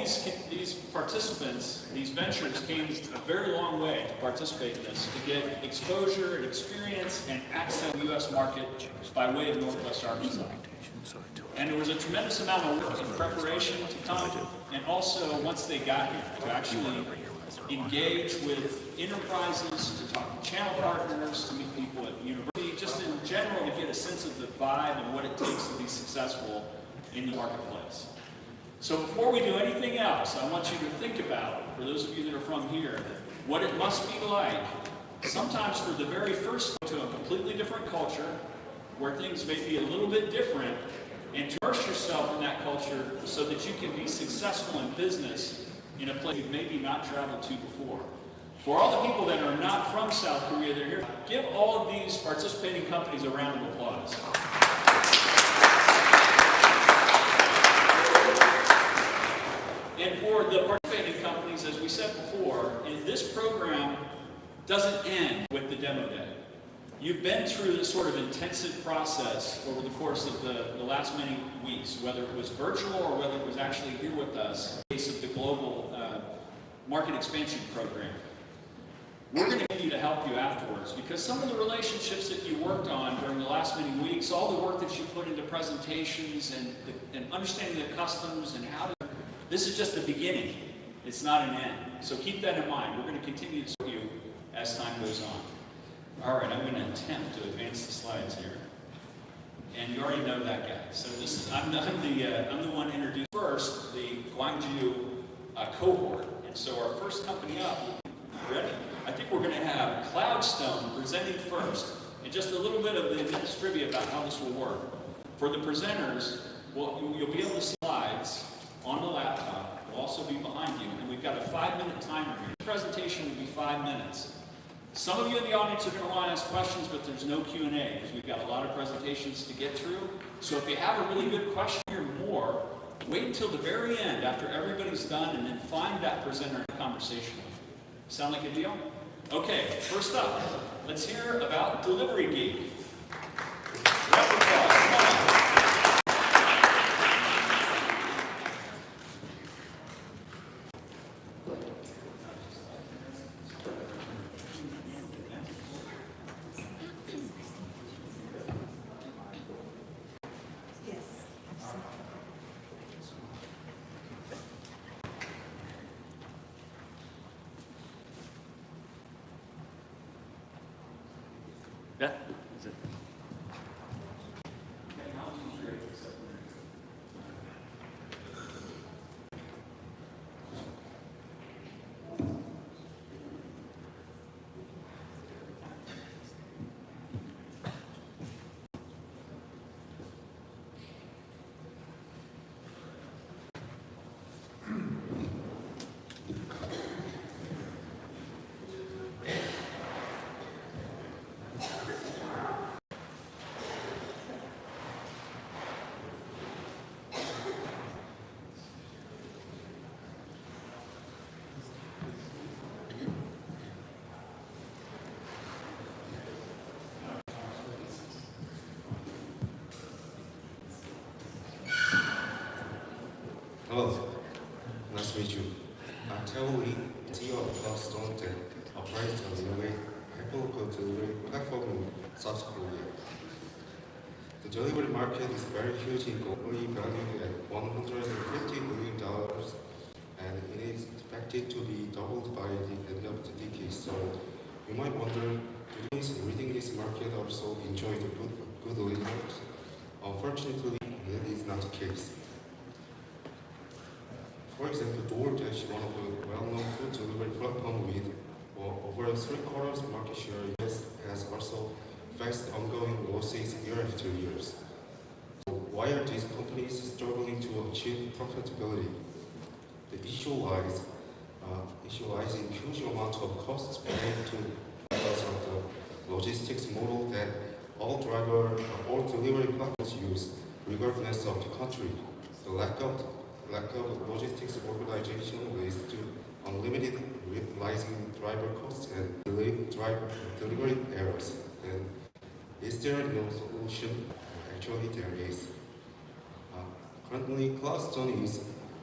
these participants, these ventures came a very long way to participate in this, to get exposure and experience and access to the U.S. market by way of Northwest Arkansas. And there was a tremendous amount of work and preparation to come, and also once they got here, to actually engage with enterprises, to talk to channel partners, to meet people at university, just in general to get a sense of the vibe and what it takes to be successful in the marketplace. So before we do anything else, I want you to think about, for those of you that are from here, what it must be like, sometimes for the very first time, to a completely different culture, where things may be a little bit different, and to immerse yourself in that culture so that you can be successful in business in a place you've maybe not traveled to before. For all the people that are not from South Korea, they're here, give all of these participating companies a round of applause. And for the participating companies, as we said before, this program doesn't end with the demo day. You've been through this sort of intensive process over the course of the last many weeks, whether it was virtual or whether it was actually here with us, in the case of the global market expansion program. We're going to continue to help you afterwards, because some of the relationships that you worked on during the last many weeks, all the work that you put into presentations and understanding the customs and how to, this is just the beginning. It's not an end. So keep that in mind. We're going to continue to support you as time goes on. All right, I'm going to attempt to advance the slides here. And you already know that guy. So this is, I'm the one introduced first, the Gwangju cohort. And so our first company up, ready? I think we're going to have Cloudstone presenting first, and just a little bit of the advanced trivia about how this will work. For the presenters, you'll be able to see slides on the laptop. Will also be behind you, and we've got a 5-minute timer here. The presentation will be 5 minutes. Some of you in the audience are going to want to ask questions, but there's no Q&A because we've got a lot of presentations to get through. So if you have a really good question or more, wait until the very end after everybody's done, and then find that presenter in a conversation. Sound like a deal? Okay, first up, let's hear about Delivery Geek. Round of applause. Come on. Yeah, that's it. Hello, nice to meet you. I'm Tae Lee, CEO of Cloudstone that operates a delivery hyperlocal delivery platform in South Korea. The delivery market is very huge, globally valued at $150 billion, and it is expected to be doubled by the end of the decade. So you might wonder, do those reading this market also enjoy the good results? Unfortunately, that is not the case. For example, DoorDash, one of the well-known food delivery platforms with over 3/4 market share, has also faced ongoing losses year after year. So why are these companies struggling to achieve profitability? The issue lies in huge amount of costs paid to because of the logistics model that all delivery platforms use, regardless of the country. The lack of logistics organization leads to unlimited rising driver costs and delivery errors. And is there no solution? Actually, there is. Currently, Cloudstone is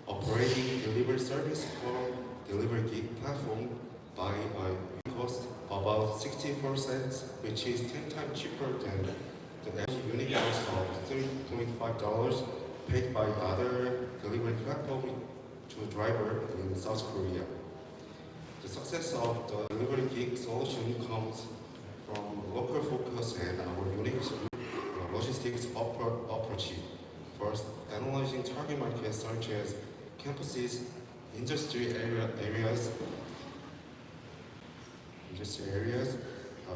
operating delivery service from delivery gig platform by a cost about 64 cents, which is 10 times cheaper than the average unit cost of $3.5 paid by other delivery platform to driver in South Korea. The success of the delivery gig solution comes from local focus and our unique logistics approach. First, analyzing target markets such as campuses, industry areas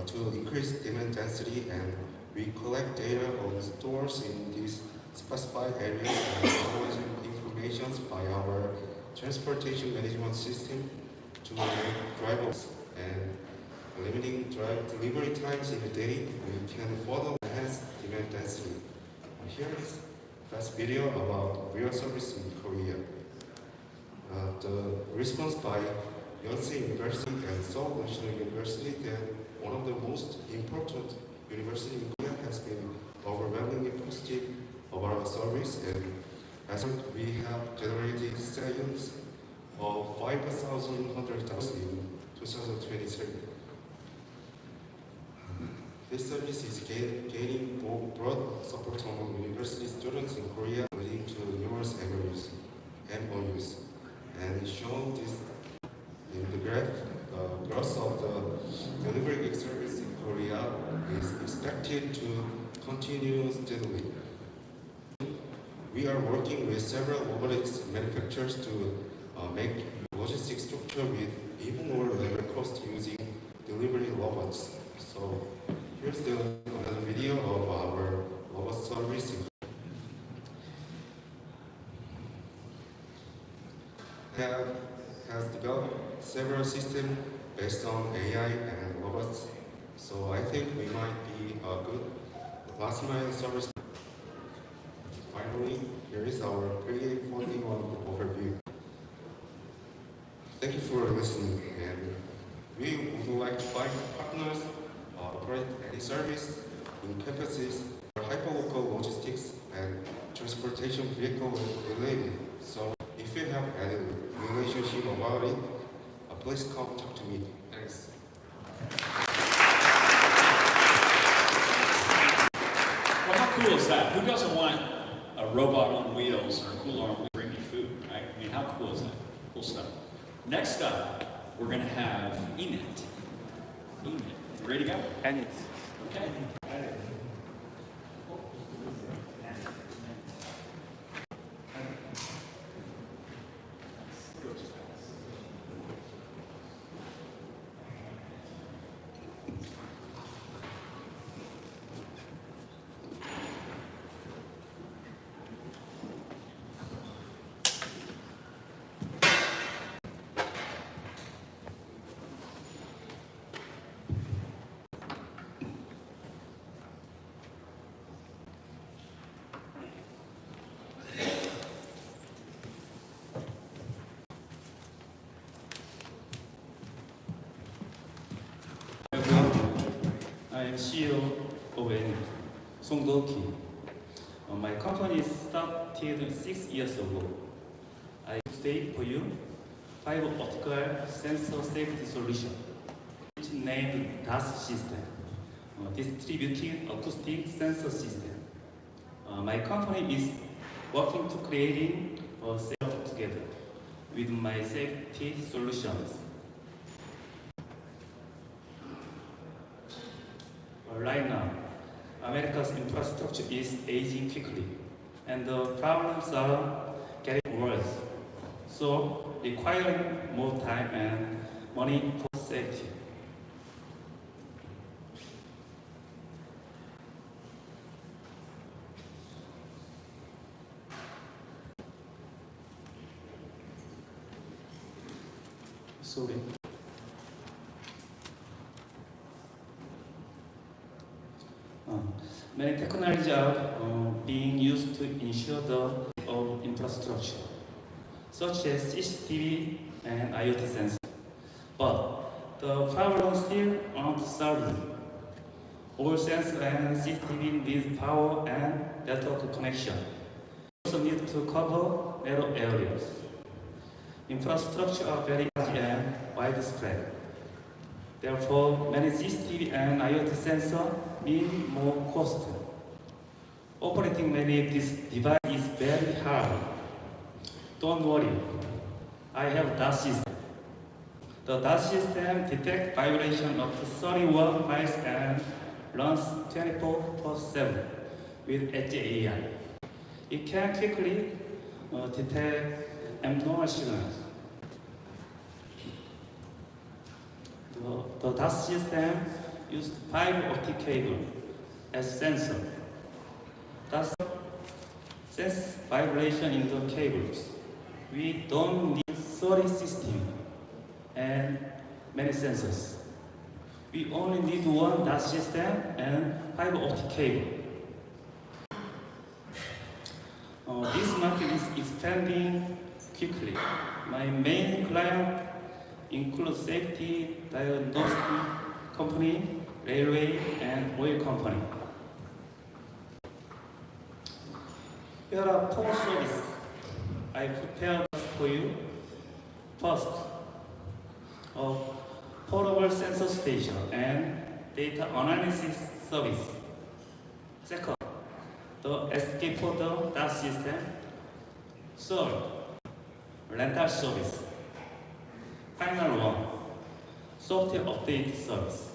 to increase demand density, and we collect data on stores in these specified areas and analyze information by our transportation management system to make drivers and limiting delivery times in a day. We can further enhance demand density. Here is a fast video about real service in Korea. The response by Yonsei University and Seoul National University, that one of the most important universities in Korea, has been overwhelmingly positive about our service, and as we have generated sales of 5,100,000 in 2023. This service is gaining broad support among university students in Korea, leading to numerous MOUs. And shown this in the graph, the growth of the delivery gig service in Korea is expected to continue steadily. We are working with several robotics manufacturers to make logistics structure with even lower labor cost using delivery robots. So here's another video of our robot service. Has developed several systems based on AI and robots. So I think we might be a good last mile service. Finally, here is our pre-41 overview. Thank you for listening, and we would like to find partners operate any service in campuses for hyperlocal logistics and transportation vehicle related. So if you have any relationship about it, please come talk to me. Thanks. Well, how cool is that? Who doesn't want a robot on wheels or a cooler on wheels bring you food, right? I mean, how cool is that? Cool stuff. Next up, we're going to have Enid. Enid, you ready to go? Enid. Okay. I am CEO of Enid, Junkie. My company started 6 years ago. I today for you 5 optical sensor safety solutions, which named DAS system, distributed acoustic sensor system. My company is working to creating a setup together with my safety solutions. Right now, America's infrastructure is aging quickly, and the problems are getting worse. So, requiring more time and money for safety. Sorry. Many technologies are being used to ensure the infrastructure, such as CCTV and IoT sensors. But the problem still aren't solved. All sensors and CCTV need power and network connection. also need to cover narrow areas. Infrastructure are very large and widespread. Therefore, many CCTV and IoT sensors mean more cost. Operating many of these devices is very hard. Don't worry, I have DAS system. The DAS system detects vibration up to 31 miles and runs 24/7 with Edge AI. It can quickly detect abnormal signals. The DAS system used fiber optic cable as sensor. DAS sense vibration in the cables. We don't need 30 systems and many sensors. We only need one DAS system and fiber optic cable. This market is expanding quickly. My main client includes safety diagnostic company, railway, and oil company. Here are 4 services I prepared for you. First, a portable sensor station and data analysis service. Second, the escape-porter DAS system. Third, rental service. Final one, software update service.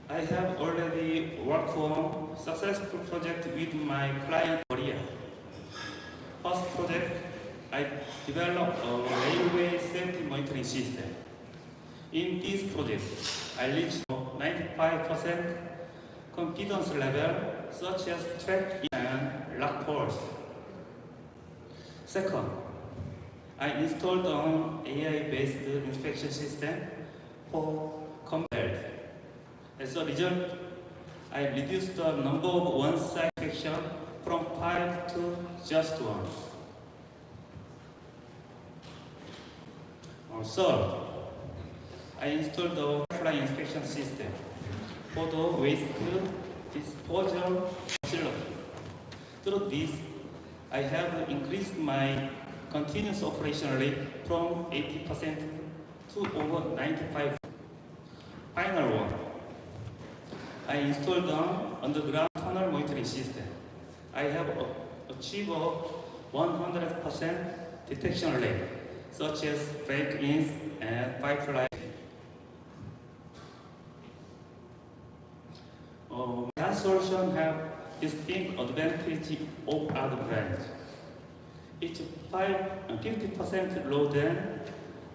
I have already worked on successful project with my client Korea. First project, I developed a railway safety monitoring system. In this project, I reached 95% confidence level, such as track and lock poles. Second, I installed an AI-based inspection system for combat. As a result, I reduced the number of one-side inspection from 5 to just 1. Third, I installed the fly inspection system for the waste disposal facility. Through this, I have increased my continuous operation rate from 80% to over 95%. Final one, I installed an underground tunnel monitoring system. I have achieved a 100% detection rate, such as break-ins and pipeline. That solution have distinct advantage of other brands. It's 50% lower than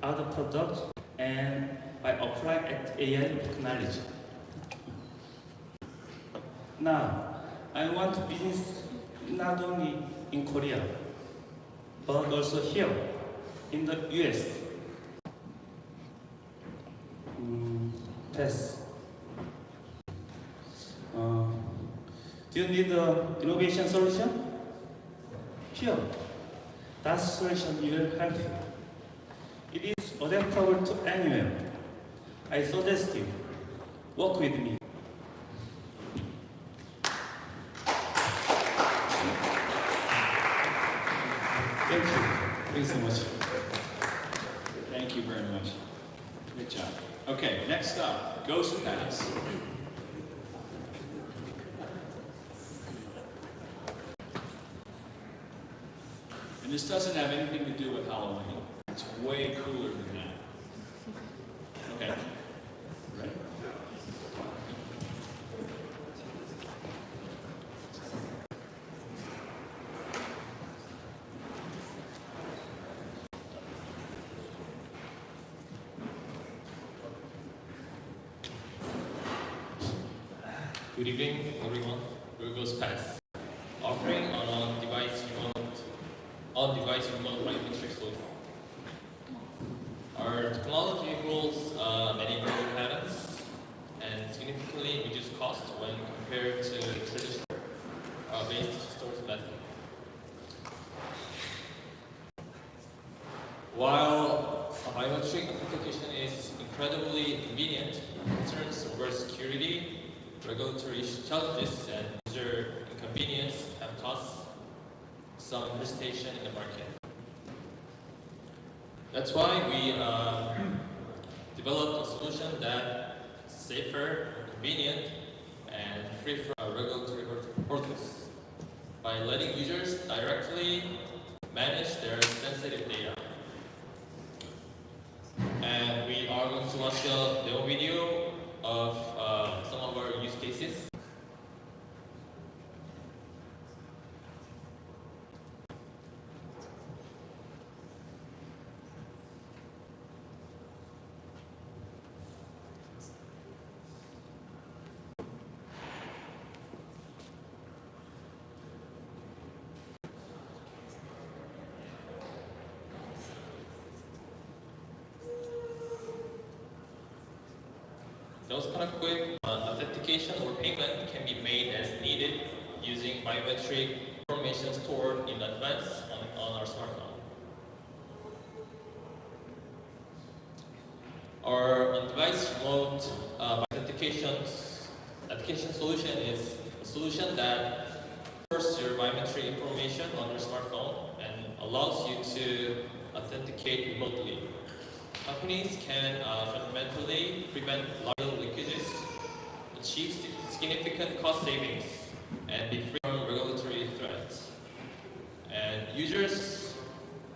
other products, and by applying AI technology. Now, I want business not only in Korea, but also here in the US. Pass. Do you need an innovation solution? Here, that solution will help you. It is adaptable to anywhere. I suggest you work with me. Thank you. Thanks so much. Thank you very much. Good job. Okay, next up, Ghost Pass. And this doesn't have anything to do with Halloween. It's way cooler than that. Okay. Ready? Good evening, everyone. We're Ghost Pass, offering on device remote biometric solution. Our technology holds many global patents and significantly reduce cost when compared to traditional based storage method. While a biometric authentication is incredibly convenient, concerns over security, regulatory challenges, and user inconvenience have caused some hesitation in the market. That's why we developed a solution that's safer, convenient, and free from regulatory hurdles by letting users directly manage their sensitive data. And we are going to watch a demo video of some of our use cases. That was kind of quick. Authentication or payment can be made as needed using biometric information stored in advance on our smartphone. Our on-device remote authentication solution is a solution that stores your biometric information on your smartphone and allows you to authenticate remotely. Companies can fundamentally prevent large leakages, achieve significant cost savings, and be free from regulatory threats. And users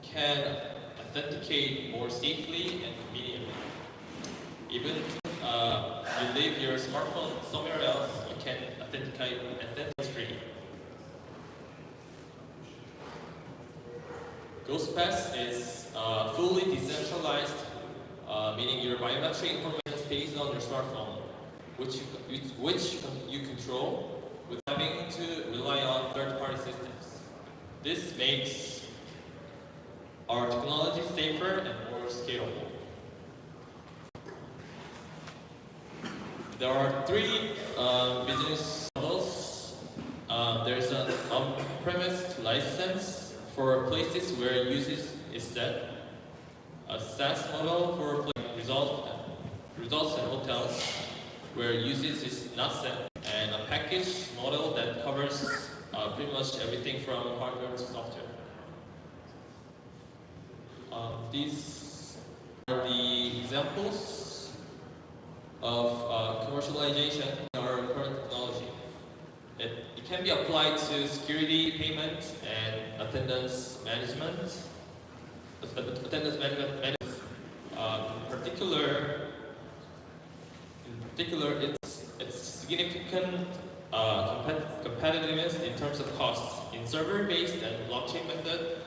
can authenticate more safely and conveniently. Even if you leave your smartphone somewhere else, you can authenticate free. GhostPass is fully decentralized, meaning your biometric information stays on your smartphone, which you control without having to rely on third-party systems. This makes our technology safer and more scalable. There are three business models. There's an on-premise license for places where usage is set, a SaaS model for results in hotels where usage is not set, and a package model that covers pretty much everything from hardware to software. These are the examples of commercialization in our current technology. It can be applied to security, payment, and attendance management. In particular, it's significant competitiveness in terms of costs. In server-based and blockchain method,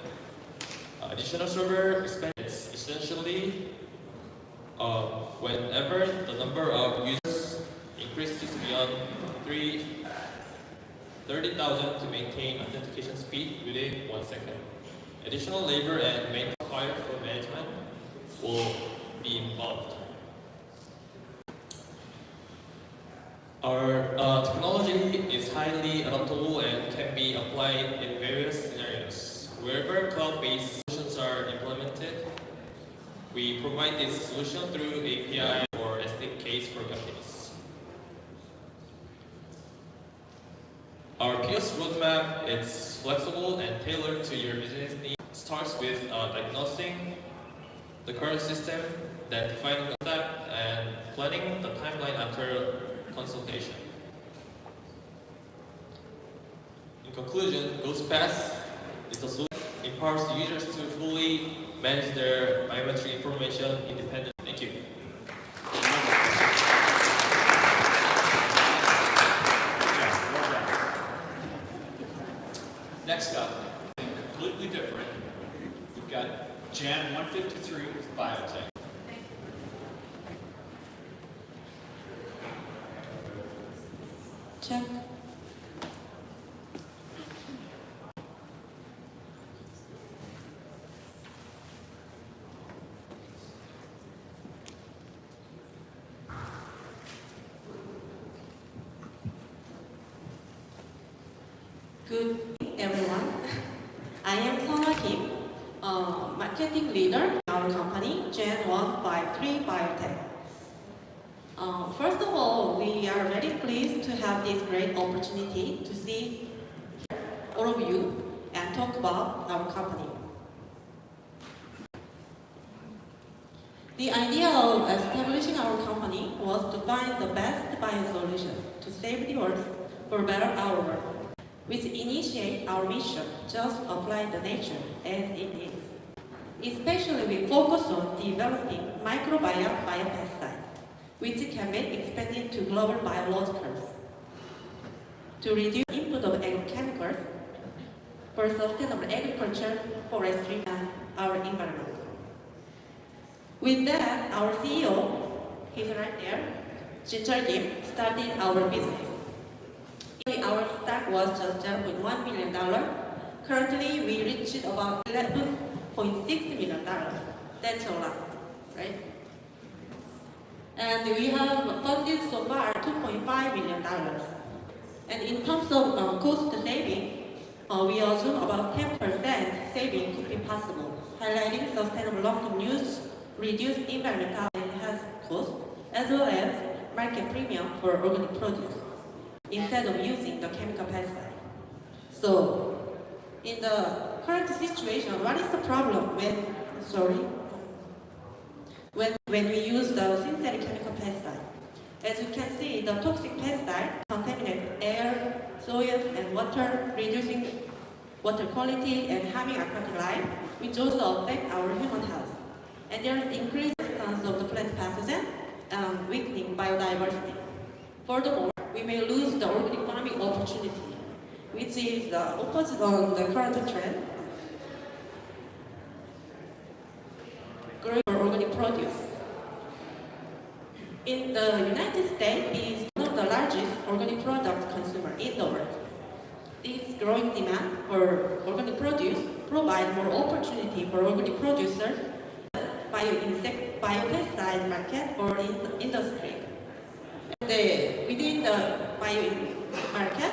additional server expense essentially whenever the number of users increases beyond 30,000 to maintain authentication speed within 1 second. Additional labor and maintenance required for management will be involved. Our technology is highly adaptable and can be applied in various scenarios. Wherever cloud-based solutions are implemented, we provide this solution through API or SDKs for companies. Our POS roadmap is flexible and tailored to your business needs. It starts with diagnosing the current system, then defining the step, and planning the timeline after consultation. In conclusion, GhostPass is a solution that empowers users to fully manage their biometric information independently. Thank you. Next up, completely different, we've got Gen3 Biotech. Check. Good evening, everyone. I am Kim, marketing leader in our company, Gen3 Biotech. First of all, we are very pleased to have this great opportunity to see all of you and talk about our company. The idea of establishing our company was to find the best biosolution to save the earth for a better our world, which initiate our mission, just apply the nature as it is. Especially we focus on developing microbiome biopesticide, which can be expanded to global biologicals to reduce input of agrochemicals for sustainable agriculture, forestry, and our environment. With that, our CEO, he's right there, Junkie, started our business. Our stock was just $0.1 million. Currently, we reached about $11.6 million. That's a lot, right? And we have funded so far $2.5 million. And in terms of cost saving, we assume about 10% saving could be possible, highlighting sustainable long-term use, reduce environmental and health costs, as well as market premium for organic produce, instead of using the chemical pesticide. So, in the current situation, what is the problem when we use the synthetic chemical pesticide? As you can see, the toxic pesticide contaminate air, soil, and water, reducing water quality and harming aquatic life, which also affect our human health. And there is increased resistance of the plant pathogen and weakening biodiversity. Furthermore, we may lose the organic farming opportunity, which is the opposite on the current trend. Growing organic produce. In the United States, is one of the largest organic product consumer in the world. This growing demand for organic produce provides more opportunity for organic producers, biopesticide market or in the industry. Within the bio market,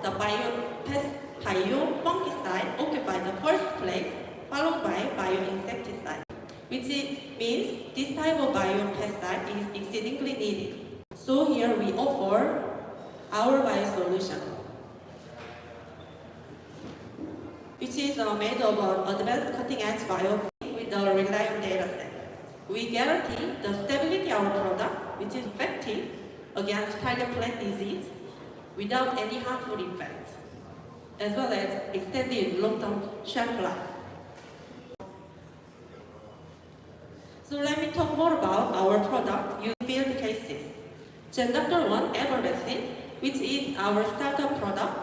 the biofungicide occupies the first place, followed by bioinsecticide, which means this type of biopesticide is exceedingly needed. So here we offer our biosolution, which is made of advanced cutting-edge bio with a reliable data set. We guarantee the stability of our product, which is effective against target plant disease without any harmful effects, as well as extended long-term shelf life. So let me talk more about our product using field cases. Gen3 Evervaccine, which is our startup product,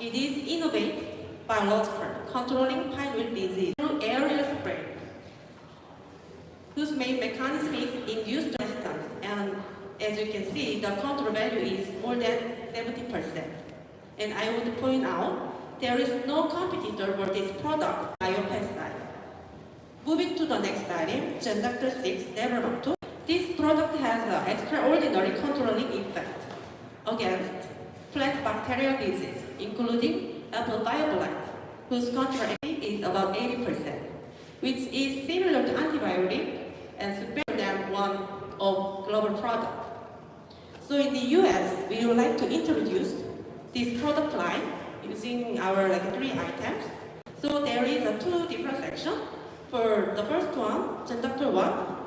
it is innovative biological, controlling pineweed disease through aerial spray, whose main mechanism is induced resistance, and as you can see, the control value is more than 70%. And I would point out, there is no competitor for this product, biopesticide. Moving to the next item, Gen3 6 This product has an extraordinary controlling effect against plant bacterial disease, including apple violet blight, whose control is about 80%, which is similar to antibiotic and superior than one of global product. So in the US, we would like to introduce this product line using our 3 items. So there is a 2 different sections. For the first one, Gen3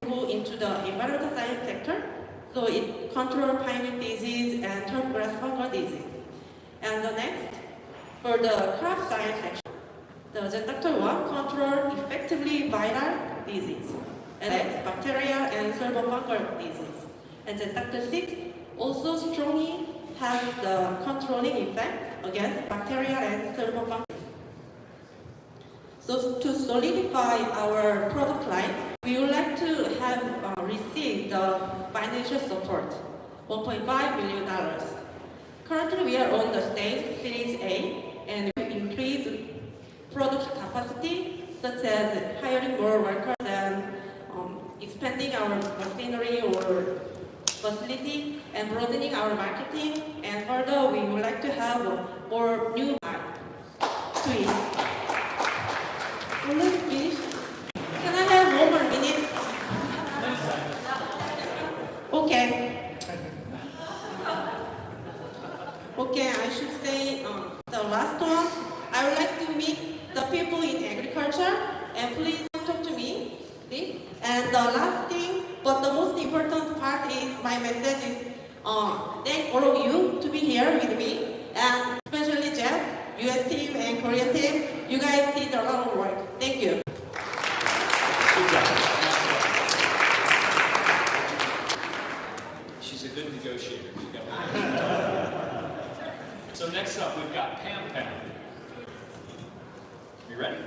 go into the environmental science sector. So it controls pineweed disease and turfgrass fungal disease. And the next, for the crop science section, the Gen3 controls effectively viral disease, and that's bacterial and serbofungal disease. And Gen3 also strongly has the controlling effect against bacterial and serbofungal. So to solidify our product line, we would like to have received the financial support, $1.5 million. Currently, we are on the stage Series A, and we increase production capacity, such as hiring more workers and expanding our machinery or facility, and broadening our marketing. And further, we would like to have more new tweets. Can I have 1 more minute? Okay. meet the people in agriculture, and please talk to me. Please. And the last thing, but the most important part is my message is thank all of you to be here with me, and especially Jeff, US team and Korea team. You guys did a lot of work. Thank you. Good job. She's a good negotiator. So next up, we've got PomPom. You ready?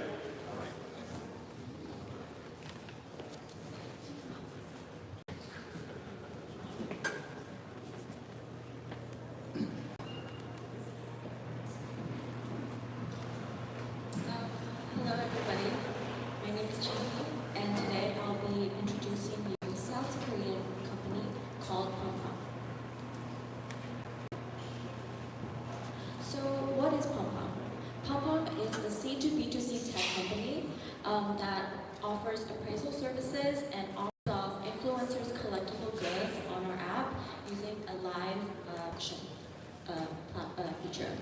Hello everybody, my name is Junkie, and today I'll be introducing you to a South Korean company called PomPom. So what is PomPom? PomPom is a C2B2C tech company that offers appraisal services and offers off influencers' collectible goods on our app using a live auction feature.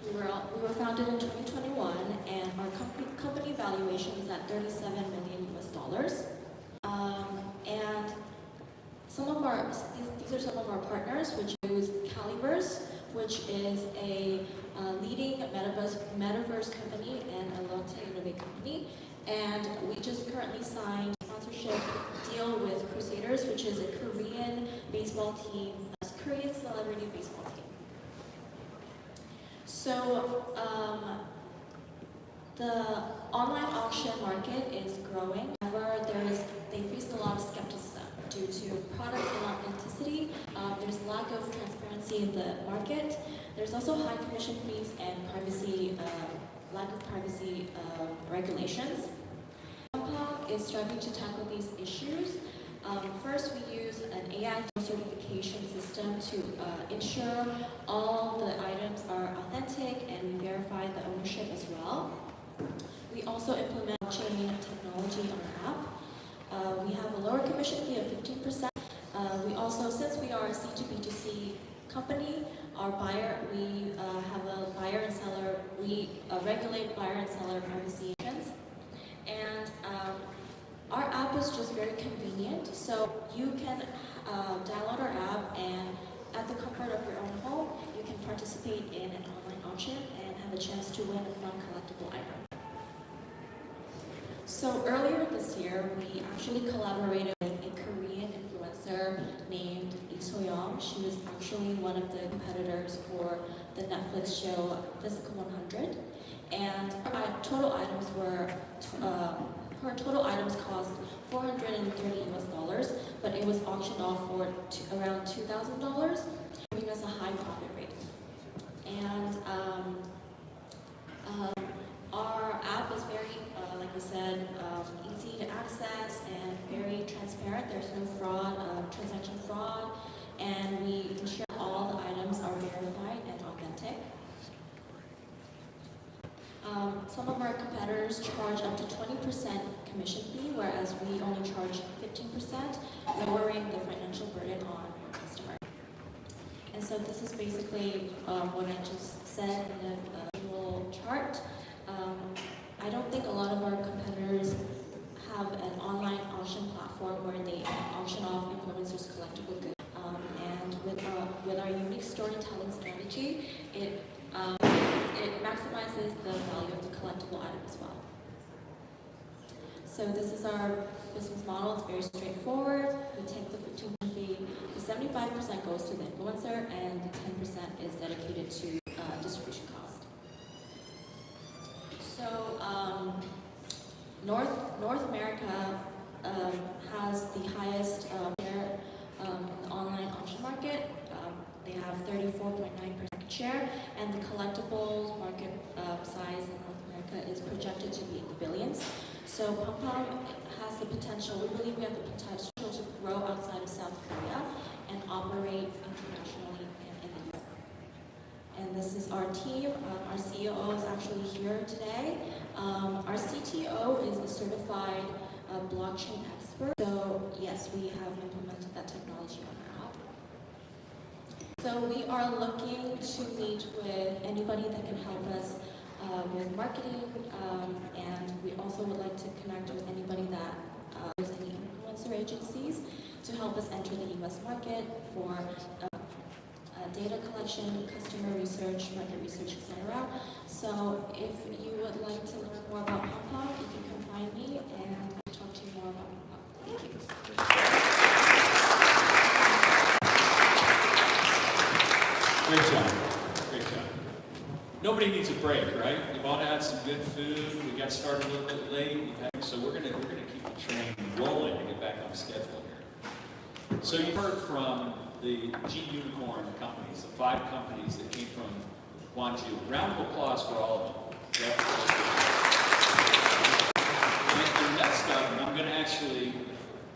We were founded in 2021, and our company valuation is at $37 million US. And these are some of our partners, which includes Caliverse, which is a leading metaverse company and a lotte innovate company. And we just currently signed a sponsorship deal with Crusaders, which is a Korean baseball team, a Korean celebrity baseball team. So the online auction market is growing. However, they faced a lot of skepticism due to product inauthenticity. There's lack of transparency in the market. There's also high commission fees and lack of privacy regulations. PomPom is striving to tackle these issues. First, we use an AI certification system to ensure all the items are authentic, and we verify the ownership as well. We also implement blockchain technology on our app. We have a lower commission fee of 15%. We also, since we are a C2B2C company, we have a buyer and seller, we regulate buyer and seller privacy agents. And our app is just very convenient, so you can download our app, and at the comfort of your own home, you can participate in an online auction and have a chance to win a fun collectible item. So earlier this year, we actually collaborated with a Korean influencer named Lee So-young. She was actually one of the competitors for the Netflix show Physical 100, and her total items cost $430 US, but it was auctioned off for around $2,000, giving us a high profit rate. And our app is very, like I said, easy to access and very transparent. There's no fraud, transaction fraud, and we ensure all the items are verified and authentic. Some of our competitors charge up to 20% commission fee, whereas we only charge 15%, lowering the financial burden on our customer. And so this is basically what I just said in the visual chart. I don't think a lot of our competitors have an online auction platform where they auction off influencers' collectible goods. And with our unique storytelling strategy, it maximizes the value of the collectible item as well. So this is our business model. It's very straightforward. We take the 15% fee, the 75% goes to the influencer, and the 10% is dedicated to distribution cost. So North America has the highest share in the online auction market. They have 34.9% share, and the collectibles market size in North America is projected to be in the billions. So PomPom has the potential, we believe we have the potential to grow outside of South Korea and operate internationally in the US. And this is our team. Our CEO is actually here today. Our CTO is a certified blockchain expert. So yes, we have implemented that technology on our app. So we are looking to meet with anybody that can help us with marketing, and we also would like to connect with anybody that has any influencer agencies to help us enter the US market for data collection, customer research, market research, etc. So if you would like to learn more about PomPom, you can come find me and I'll talk to you more about PomPom. Thank you. Great job. Great job. Nobody needs a break, right? You've all had some good food. We got started a little bit late, so we're gonna keep the train rolling to get back on schedule here. So you heard from the G Unicorn companies, the 5 companies that came from Gwangju. Round of applause for all of them. Yep. And next up, I'm going to actually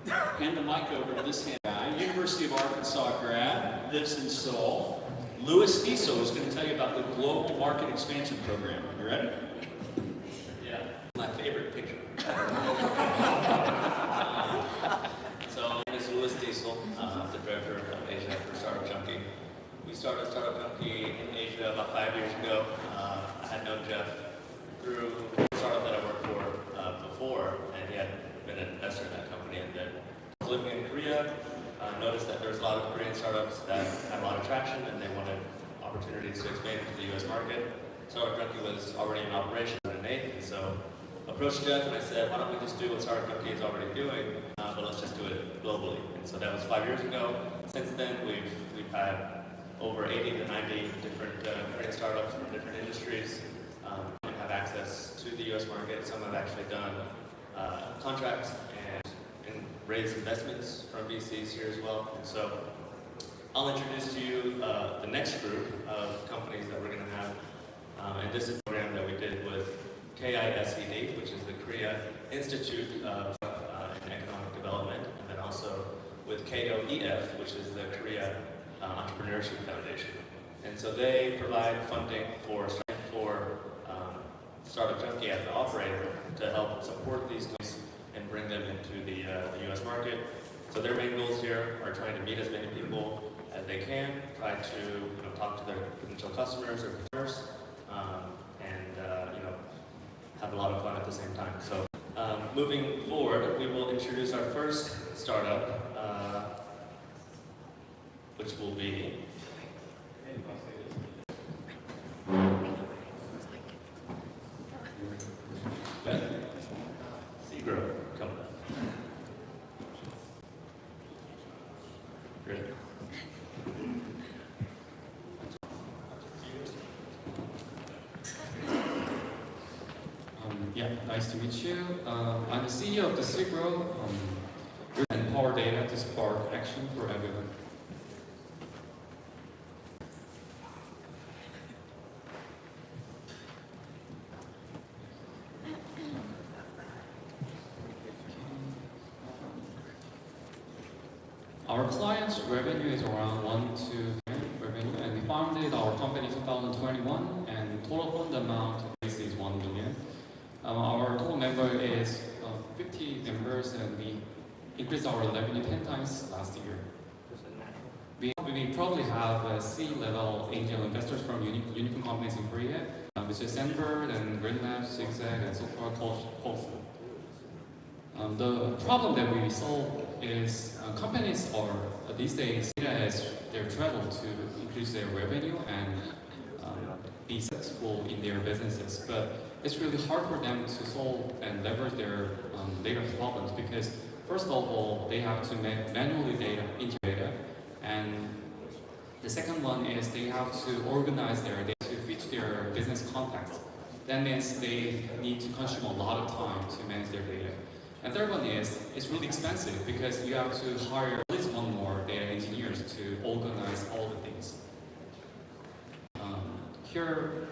hand the mic over to this guy, University of Arkansas grad, lives in Seoul. Louis Diesel is going to tell you about the Global Market Expansion Program. You ready? Yeah, my favorite picture. So my name is Louis Diesel. I'm the director of Asia for Startup Junkie. We started Startup Junkie in Asia about 5 years ago. I had known Jeff through the startup that I worked for before, and he had been an investor in that company. And then living in Korea, noticed that there was a lot of Korean startups that had a lot of traction, and they wanted opportunities to expand into the U.S. market. Startup Junkie was already in operation in 2008, and so approached Jeff and I said, why don't we just do what Startup Junkie is already doing, but let's just do it globally. And so that was 5 years ago. Since then, we've had over 80 to 90 different Korean startups from different industries and have access to the U.S. market. Some have actually done contracts and raised investments from VCs here as well. And so I'll introduce to you the next group of companies that we're going to have. And this is a program that we did with KISED, which is the Korea Institute of Economic Development, and then also with KOEF, which is the Korea Entrepreneurship Foundation. And so they provide funding for Startup Junkie as the operator to help support these companies and bring them into the U.S. market. So their main goals here are trying to meet as many people as they can, try to talk to their potential customers or partners, have a lot of fun at the same time. So moving forward, we will introduce our first startup, which will be Seagrow coming up. Great. Yeah, nice to meet you. I'm the CEO of the Seagrow, and power data to spark action for everyone. Our client's revenue is around 1 to 10 revenue, and we founded our company in 2021, and total fund amount is 1 million. Our total member is 50 members, and we increased our revenue 10 times last year. We probably have C-level angel investors from unicorn companies in Korea, which is Sandbird and Green Labs, Zigzag, and so far Pulse. The problem that we solve is companies are these days as their travel to increase their revenue and be successful in their businesses, but it's really hard for them to solve and leverage their data problems because first of all they have to manually integrate data, and the second one is they have to organize their data to fit their business context. That means they need to consume a lot of time to manage their data. And third one is, it's really expensive because you have to hire at least one more data engineers to organize all the things. Here,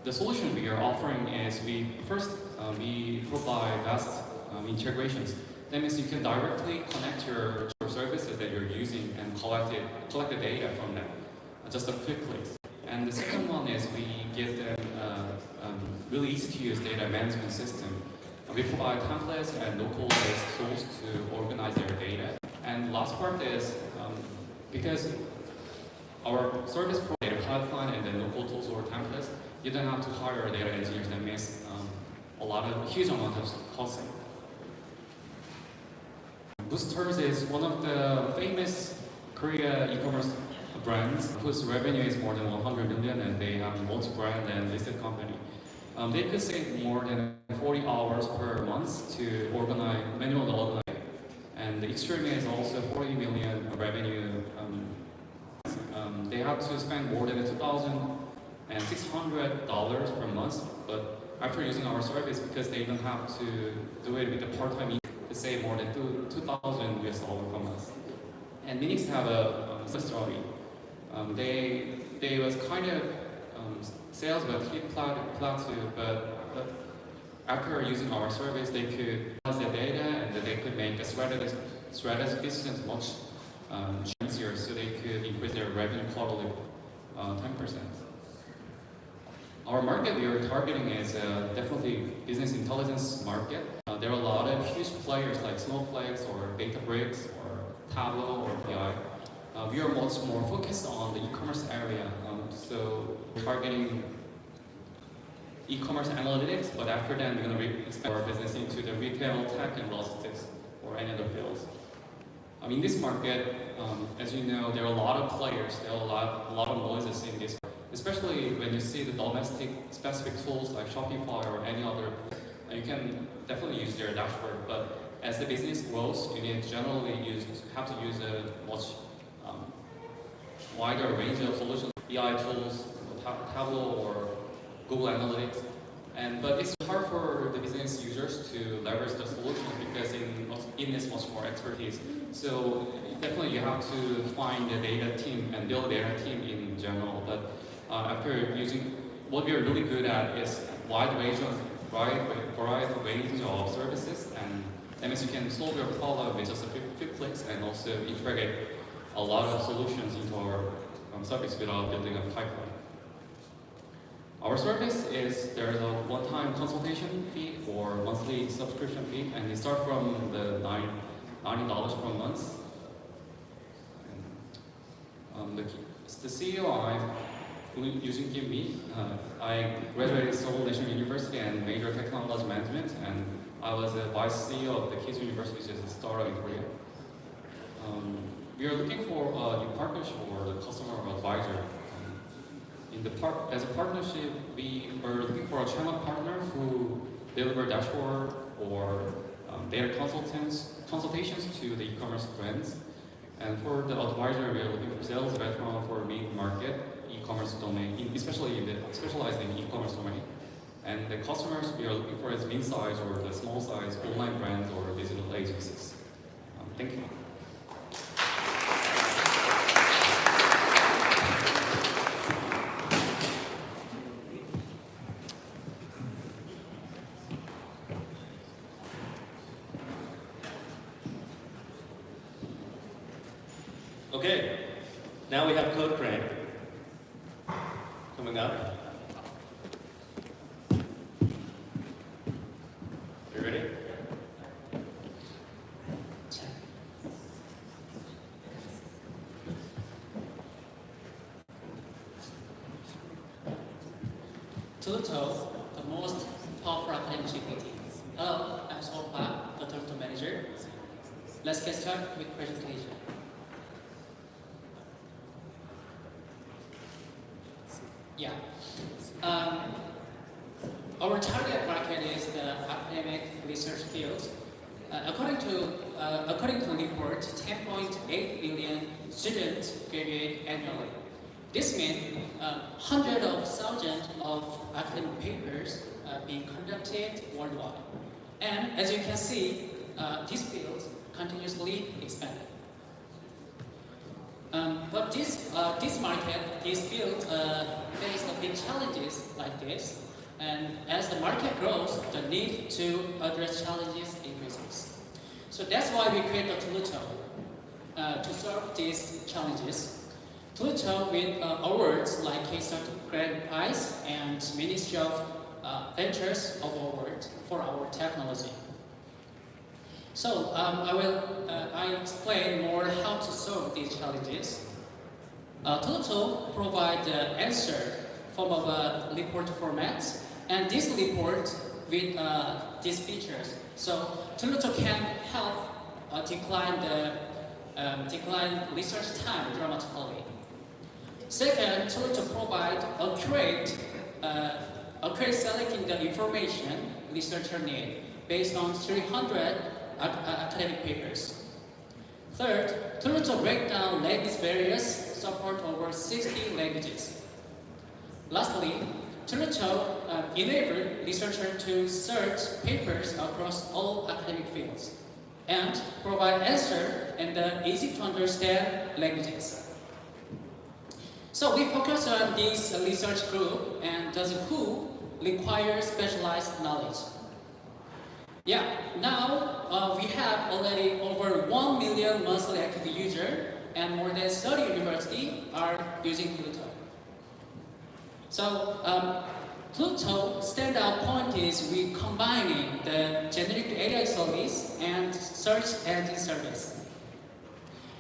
the solution we are offering is we provide vast integrations. That means you can directly connect your services that you're using and collect the data from them, just a quick click. And the second one is we give them really easy to use data management system. We provide templates and local-based tools to organize their data. And last part is, because our service provider pipeline and then local tools or templates. You don't have to hire data engineers. That means huge amount of costing. Boosters is one of the famous Korea e-commerce brands whose revenue is more than 100 million, and they have multi-brand and listed company. They could save more than 40 hours per month to manually organize. And the Extreme is also 40 million revenue. They have to spend more than $2,600 per month, but after using our service, because they don't have to do it with a part-time, they save more than $2,000 per month. And Minix have a story. They was kind of sales but hit plateau, but after using our service, they could analyze the data and they could make a strategic decisions much easier, so they could increase their revenue quarterly 10%. Our market we are targeting is definitely business intelligence market. There are a lot of huge players like Snowflakes or Databricks or Tableau or BI. We are much more focused on the e-commerce area, so we're targeting e-commerce analytics, but after that we're going to expand our business into the retail, tech, and logistics or any other fields. In this market, as you know, there are a lot of players, there are a lot of noises in this, especially when you see the domestic specific tools like Shopify or any other. You can definitely use their dashboard, but as the business grows, you need generally have to use a much wider range of solutions, BI tools, Tableau or Google Analytics, but it's hard for the business users to leverage the solution because it needs much more expertise. So definitely you have to find a data team and build a data team in general. But after using, what we are really good at is wide variety of services, and that means you can solve your problem with just a few clicks and also integrate a lot of solutions into our service without building a pipeline. Our service is, there's a one-time consultation fee or monthly subscription fee, and we start from the $90 per month. And, the CEO, I'm using me. I graduated Seoul National University and major technology management, and I was a vice CEO of the Kids University, which is a startup in Korea. We are looking for a new partnership or the customer advisor. As a partnership, we are looking for a channel partner who deliver dashboard or data consultations to the e-commerce brands. And for the advisor, we are looking for sales veteran for mid-market e-commerce domain, especially specialized in e-commerce domain. And the customers we are looking for is mid-size or the small-size online brands or digital agencies. Thank you. Okay, now we have Code Crane coming up. You ready? Tuto, the most powerful academic GPT. Hello, I'm Sol Park, the Tuto Manager. Let's get started with presentation. Yeah. Our target market is the academic research field. According to the report, 10.8 million students graduate annually. This means hundreds of thousands of academic papers being conducted worldwide. And as you can see, this field continuously expanding. But this field faces big challenges like this, and as the market grows, the need to address challenges increases. So that's why we created Tuto to solve these challenges. Tuto win awards like K-Start Grand Prize and Ministry of Ventures Award for our technology. So I explain more how to solve these challenges. Toto provide the answer form of a report format, and this report with these features. So Toto can help decline research time dramatically. Second, Toto provide accurate selecting the information researcher need based on 300 academic papers. Third, Toto break down language barriers, support over 60 languages. Lastly, Toto enabled researchers to search papers across all academic fields and provide answer in the easy to understand languages. So we focus on this research group and those who require specialized knowledge. Yeah, now we have already over 1 million monthly active users and more than 30 universities are using Pluto. So Pluto standout point is we combining the generic AI service and search engine service.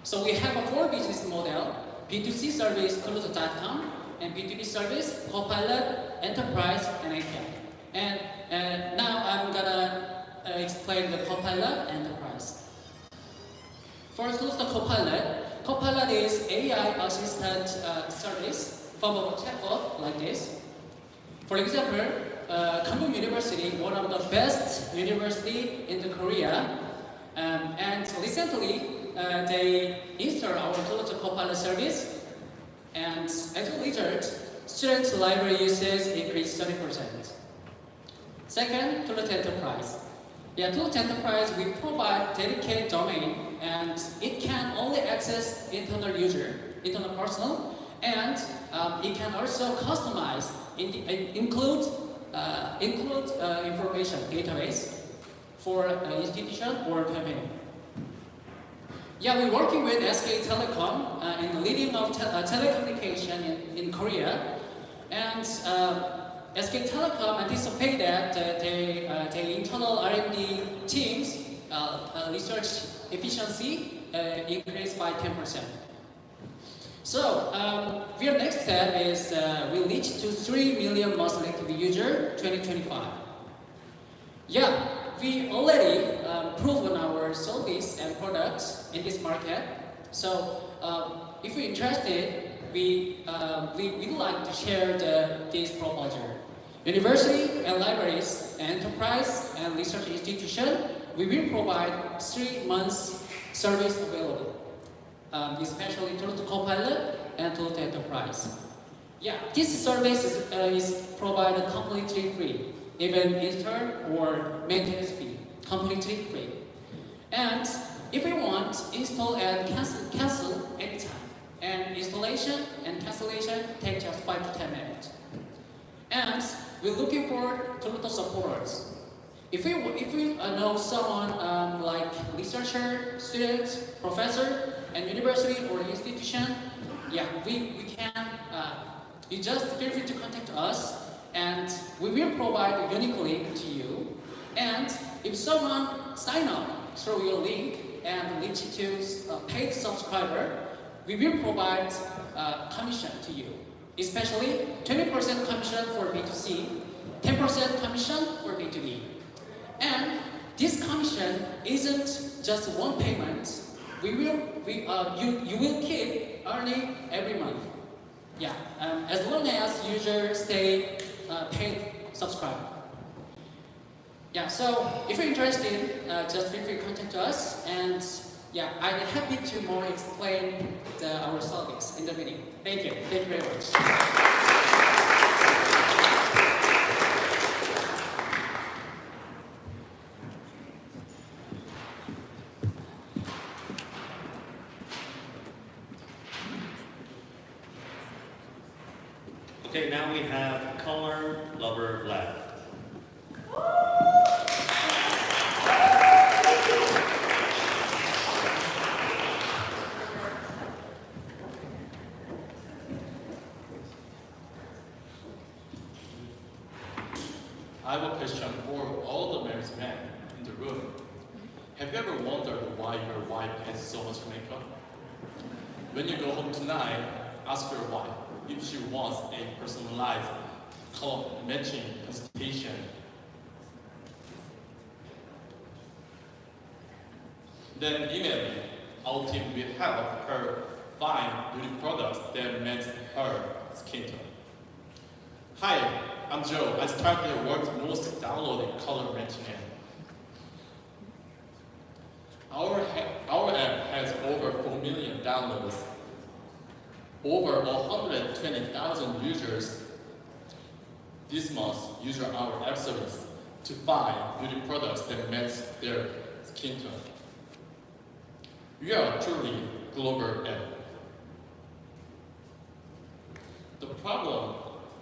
So we have a 4 business model: B2C service Pluto.com and B2B service Copilot, Enterprise, and API. And now I'm gonna explain the Copilot Enterprise. First, the Copilot. Copilot is AI assistant service from a chatbot like this. For example, Korea University, one of the best university in the Korea, and recently they installed our Pluto Copilot service, and as a result, student library usage increased 30%. Second, Pluto Enterprise. Yeah, Pluto Enterprise, we provide dedicated domain, and it can only access internal personal, and it can also customize, include information database for institution or company. Yeah, we're working with SK Telecom in the leading of telecommunication in Korea, and SK Telecom anticipate that the internal R&D teams research efficiency increased by 10%. So, our next step is we reach to 3 million monthly active users 2025. Yeah, we already proven our service and products in this market. So, if you're interested, we would like to share this proposal. University and libraries, enterprise and research institution, we will provide 3 months service available, especially Pluto Copilot and Pluto Enterprise. Yeah, this service is provided completely free, even install or maintenance fee, completely free. And if you want, install and cancel anytime. And installation and cancellation take just 5 to 10 minutes. And we're looking for Pluto supporters. If we know someone like researcher, student, professor, and university or institution, yeah, we can. You just feel free to contact us, and we will provide a unique link to you. And if someone sign up through your link and reach to a paid subscriber, we will provide commission to you, especially 20% commission for B2C, 10% commission for B2B. And this commission isn't just one payment. You will keep earning every month. Yeah, as long as users stay paid subscriber. Yeah, so if you're interested, just feel free to contact us, and yeah, I'm happy to more explain our service in the meeting. Thank you very much. Okay, now we have Color Lover Lab. I have a question for all the married men in the room. Have you ever wondered why your wife has so much makeup? When you go home tonight, ask her why, if she wants a personalized color matching consultation. Then email me. Our team will help her find beauty products that match her skin tone. Hi, I'm Joe. I started the world's most downloaded color matching app. Our app has over 4 million downloads, over 120,000 users this month use our app service to find beauty products that match their skin tone. We are a truly global app. The problem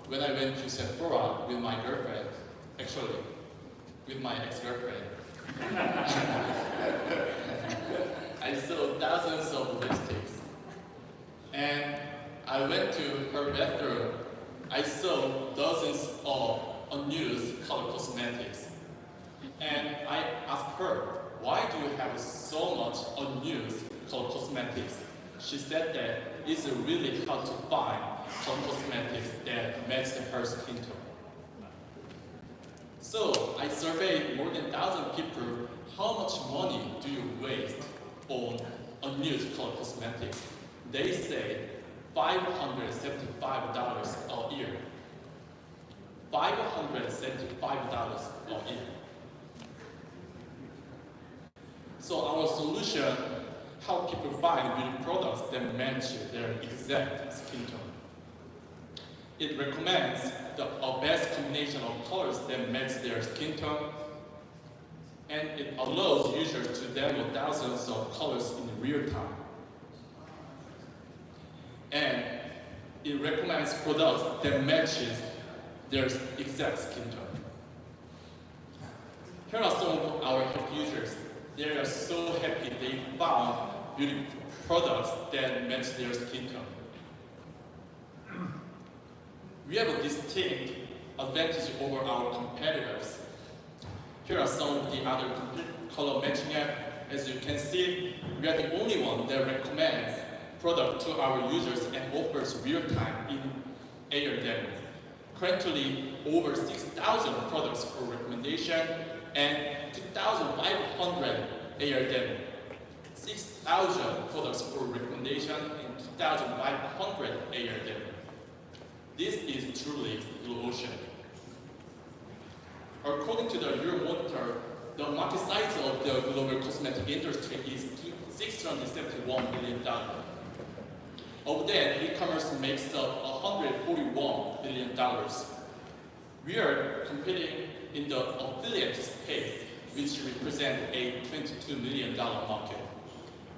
when I went to Sephora with my girlfriend, actually, with my ex-girlfriend, I saw thousands of lipsticks. And I went to her bathroom. I saw dozens of unused color cosmetics. And I asked her, why do you have so much unused color cosmetics? She said that it's really hard to find color cosmetics that match her skin tone. So I surveyed more than 1,000 people, how much money do you waste on unused color cosmetics? They say $575 a year. $575 a year. So our solution helps people find beauty products that match their exact skin tone. It recommends a best combination of colors that match their skin tone, and it allows users to download thousands of colors in real time. And it recommends products that matches their exact skin tone. Here are some of our happy users. They are so happy they found beauty products that match their skin tone. We have a distinct advantage over our competitors. Here are some of the other color matching apps. As you can see, we are the only one that recommends product to our users and offers real-time in-air demos. Currently, over 6,000 products for recommendation and 2,500 AR demo. 6,000 products for recommendation and 2,500 AR demo. This is truly blue ocean. According to the Euromonitor, the market size of the global cosmetic industry is $671 billion. Of that, e-commerce makes up $141 billion. We are competing in the affiliate space, which represents a $22 million market.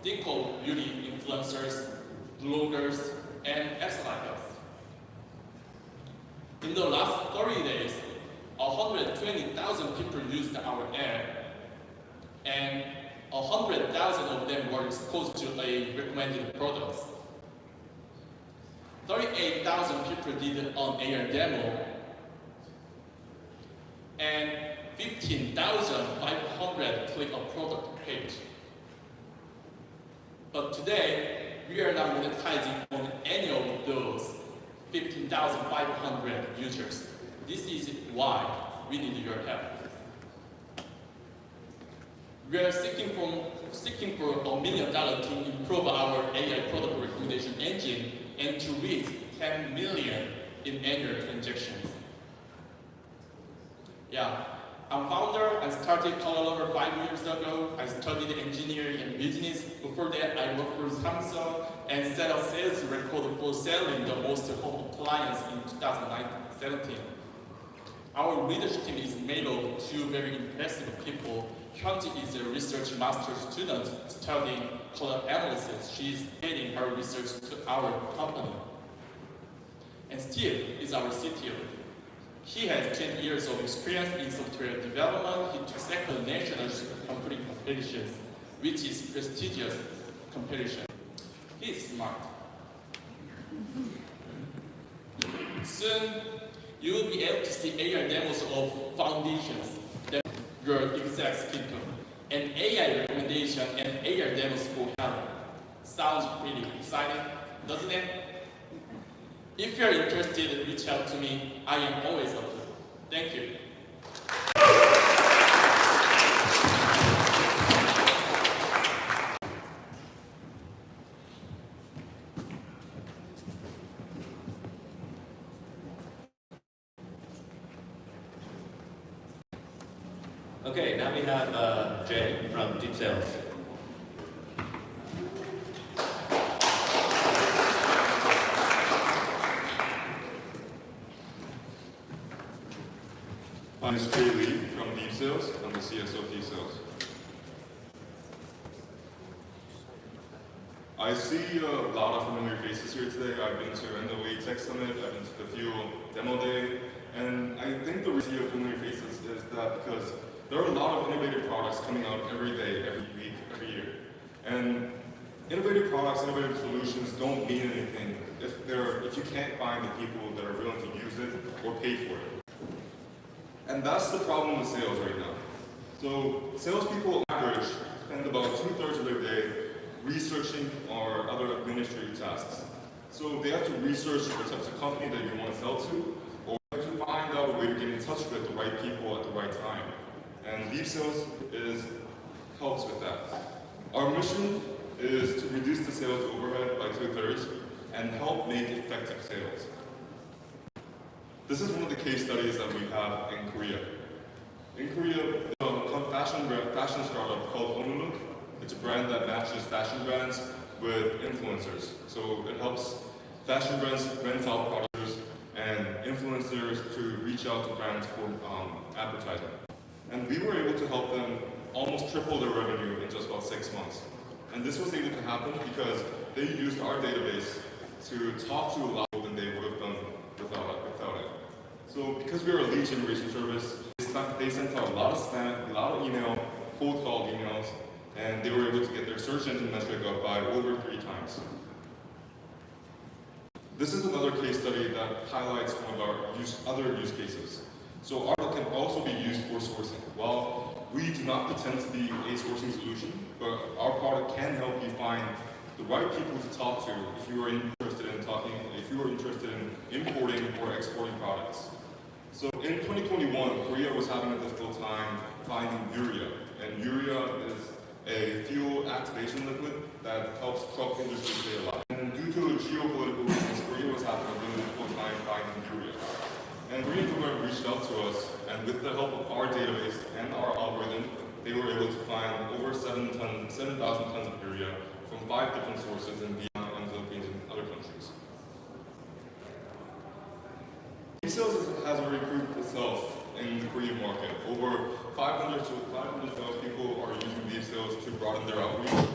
Think of beauty influencers, bloggers, and apps like us. In the last 30 days, 120,000 people used our app, and 100,000 of them were exposed to a recommended products. 38,000 people did an AR demo, and 15,500 clicked a product page. But today, we are not monetizing on any of those 15,500 users. This is why we need your help. We are seeking for $1 million to improve our AI product recommendation engine and to reach 10 million in annual transactions. Yeah, I'm founder. I started Color Lover 5 years ago. I studied engineering and business. Before that, I worked for Samsung and set a sales record for selling the most home appliance in 2017. Our leadership team is made of two very impressive people. Junkie is a research master student studying color analysis. She is heading her research to our company. And Steve is our CTO. He has 10 years of experience in software development. He took second national computing competitions, which is prestigious competition. He is smart. Soon, you will be able to see AR demos of foundations that your exact skin tone, and AI recommendation and AR demos for health. Sounds pretty exciting, doesn't it? If you're interested, reach out to me. I am always open. Thank you. Okay, now we have Jay from Deep Sales. My name is Jay Lee from Deep Sales. I'm the CSO of Deep Sales. I see a lot of familiar faces here today. I've been to NWA Tech Summit, I've been to the Fuel Demo Day, and I think the reason of familiar faces is that because there are a lot of innovative products coming out every day, every week, every year. And innovative products, innovative solutions don't mean anything if you can't find the people that are willing to use it or pay for it. And that's the problem with sales right now. So salespeople on average spend about 2/3 of their day researching or other administrative tasks. So they have to research the types of company that you want to sell to, or to find out a way to get in touch with the right people at the right time. And Deep Sales helps with that. Our mission is to reduce the sales overhead by 2/3 and help make effective sales. This is one of the case studies that we have in Korea. In Korea, there's a fashion startup called Onuluk. It's a brand that matches fashion brands with influencers. So it helps fashion brands rent out products and influencers to reach out to brands for advertising. And we were able to help them almost triple their revenue in just about 6 months. And this was able to happen because they used our database to talk to a lot more than they would have done without it. So because we are a lead generation service, they sent out a lot of spam, a lot of email, cold call emails, and they were able to get their search engine metric up by over 3 times. This is another case study that highlights one of our other use cases. So our product can also be used for sourcing. While we do not pretend to be a sourcing solution, but our product can help you find the right people to talk to if you are interested in importing or exporting products. So in 2021, Korea was having a difficult time finding urea, and urea is a fuel activation liquid that helps truck industry stay alive. And due to geopolitical reasons, Korea was having a really difficult time finding urea. And Korean government reached out to us, and with the help of our database and our algorithm, they were able to find over 7,000 tons of urea from 5 different sources in Vietnam and Philippines and other countries. Deep Sales has already proved itself in the Korean market. Over 500 salespeople are using Deep Sales to broaden their outreach,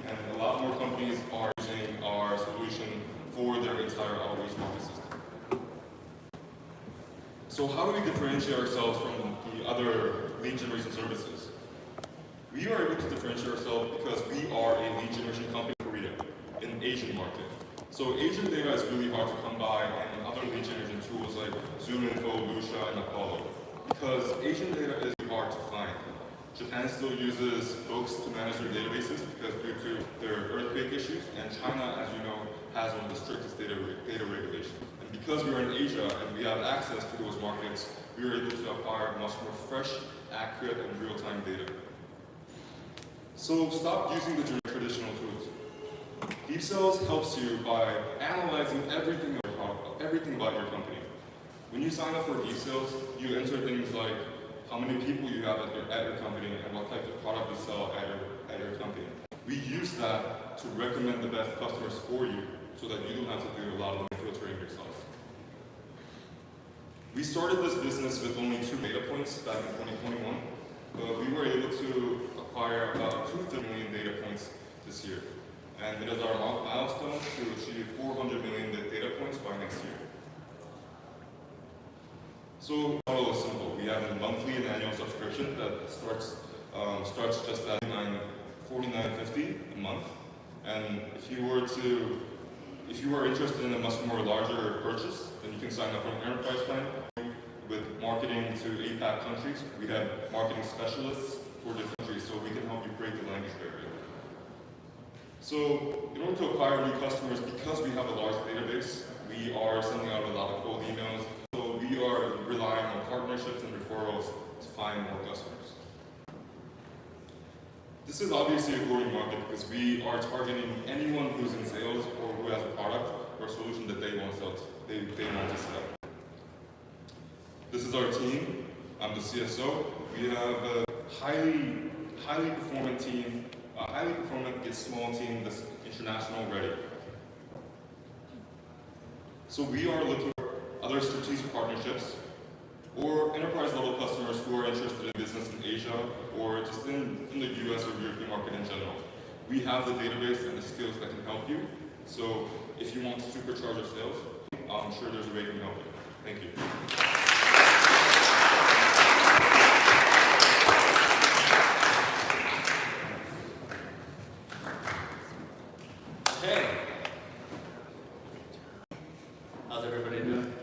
and a lot more companies are using our solution for their entire outreach market system. So how do we differentiate ourselves from the other lead generation services? We are able to differentiate ourselves because we are a lead generation company in Korea, in the Asian market. So Asian data is really hard to come by, and other lead generation tools like ZoomInfo, Lucia, and Apollo. Because Asian data is hard to find. Japan still uses folks to manage their databases because due to their earthquake issues, and China, as you know, has one of the strictest data regulation. And because we are in Asia and we have access to those markets, we are able to acquire much more fresh, accurate, and real-time data. So stop using the traditional tools. Deep Sales helps you by analyzing everything about your company. When you sign up for Deep Sales, you enter things like how many people you have at your company and what type of product you sell at your company. We use that to recommend the best customers for you so that you don't have to do a lot of the filtering yourself. We started this business with only 2 data points back in 2021, but we were able to acquire about 2 million data points this year. And it is our milestone to achieve 400 million data points by next year. So the model is simple. We have a monthly and annual subscription that starts just at $49.50 a month. And if you are interested in a much more larger purchase, then you can sign up for an enterprise plan with marketing to APAC countries. We have marketing specialists for different countries, so we can help you break the language barrier. So in order to acquire new customers, because we have a large database, we we are sending out a lot of cold emails. So we are relying on partnerships and referrals to find more customers. This is obviously a growing market because we are targeting anyone who's in sales or who has a product or solution that they want to sell. They want to sell. This is our team. I'm the CSO. We have a highly performant team, a highly performant yet small team that's international ready. So we are looking for other strategic partnerships or enterprise level customers who are interested in business in Asia or just in the US or European market in general. We have the database and the skills that can help you. So if you want to supercharge your sales, I'm sure there's a way we can help you. Thank you. Okay. How's everybody doing?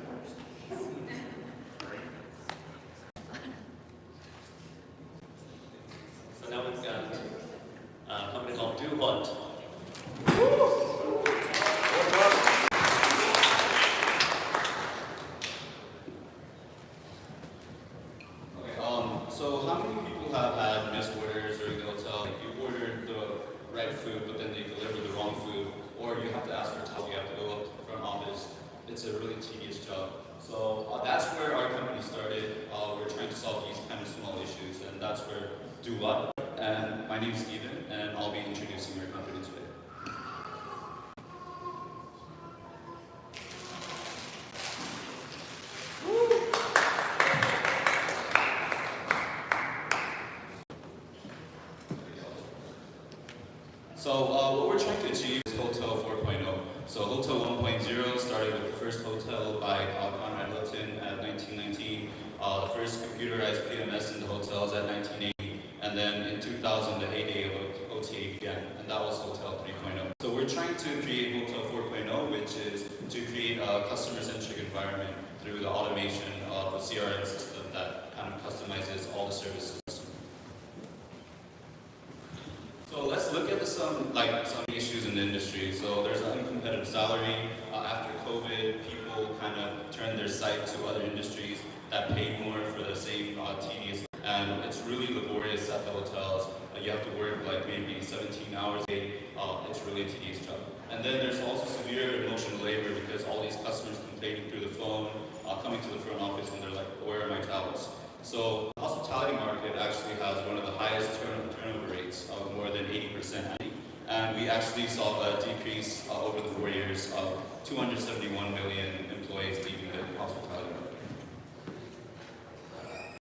So now we've got a company called Do What? So how many people have had missed orders during the hotel? Like you ordered the right food, but then they delivered the wrong food, or you have to ask for help, you have to go up to the front office. It's a really tedious job. So that's where our company started. We're trying to solve these kind of small issues, and that's where Do What. And my name's Steven, and I'll be introducing our company today. So what we're trying to achieve is Hotel 4.0. So Hotel 1.0 started with the first hotel by Conrad Hilton at 1919, the first computerized PMS in the hotels at 1980, and then in 2000 the heyday of OTA began, and that was Hotel 3.0. So we're trying to create Hotel 4.0, which is to create a customer-centric environment through the automation of a CRM system that kind of customizes all the services. So let's look at some issues in the industry. So there's an uncompetitive salary. After COVID, people kind of turned their sight to other industries that paid more for the same tedious. And it's really laborious at the hotels. You have to work like maybe 17 hours a day. It's really a tedious job. And then there's also severe emotional labor because all these customers complaining through the phone, coming to the front office and they're like, where are my towels? So the hospitality market actually has one of the highest turnover rates of more than 80%. And we actually saw a decrease over the 4 years of 271 million employees leaving the hospitality market.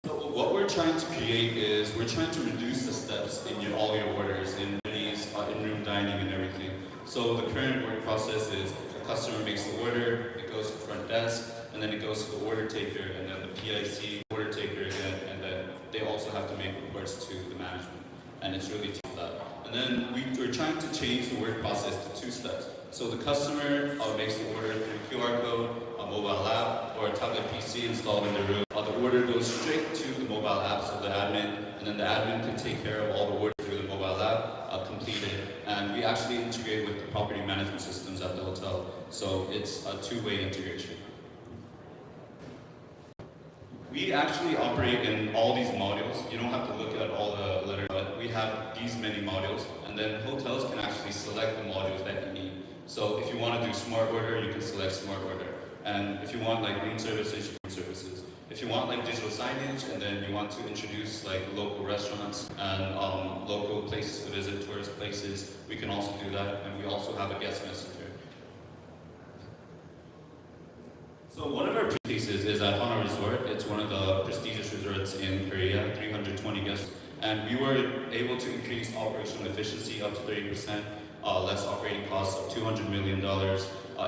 So what we're trying to create is we're trying to reduce the steps in all your orders, in amenities, in-room dining and everything. So the current work process is the customer makes the order, it goes to the front desk, and then it goes to the order taker, and then the PIC, order taker again, and then they also have to make reports to the management. And it's really tough that. And then we're trying to change the work process to 2 steps. So the customer makes the order through QR code, a mobile app, or a tablet PC installed in their room. The order goes straight to the mobile apps of the admin, and then the admin can take care of all the orders through the mobile app, completed. And we actually integrate with the property management systems at the hotel. So it's a 2-way integration. We actually operate in all these modules. You don't have to look at all the letters, but we have these many modules, and then hotels can actually select the modules that you need. So if you want to do smart order, you can select smart order. And if you want like room services, you can services. If you want like digital signage, and then you want to introduce like local restaurants and local places to visit, tourist places, we can also do that. And we also have a guest messenger. So one of our pieces is at Hana Resort. It's one of the prestigious resorts in Korea, 320 guests. And we were able to increase operational efficiency up to 30%, less operating costs of $200 million,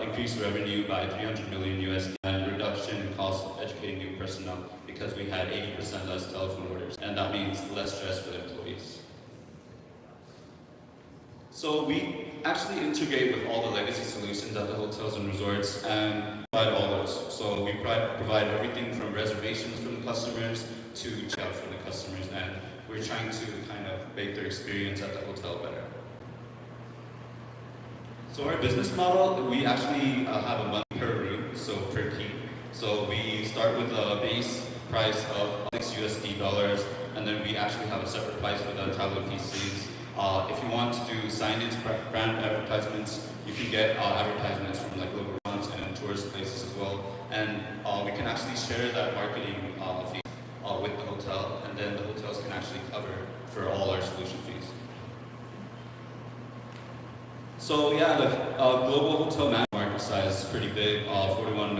increased revenue by 300 million USD, and reduction in costs of educating new personnel because we had 80% less telephone orders. And that means less stress for the employees. So we actually integrate with all the legacy solutions at the hotels and resorts and provide all those. So we provide everything from reservations from the customers to checkout from the customers, and we're trying to kind of make their experience at the hotel better. So our business model, we actually have a month per room. so per key. So we start with a base price of $6 and then we actually have a separate price for the tablet PCs. If you want to do signage brand advertisements, you can get advertisements from like local restaurants and tourist places as well. And we can actually share that marketing fee with the hotel, and then the hotels can actually cover for all our solution fees. So yeah, the global hotel market size is pretty big, 41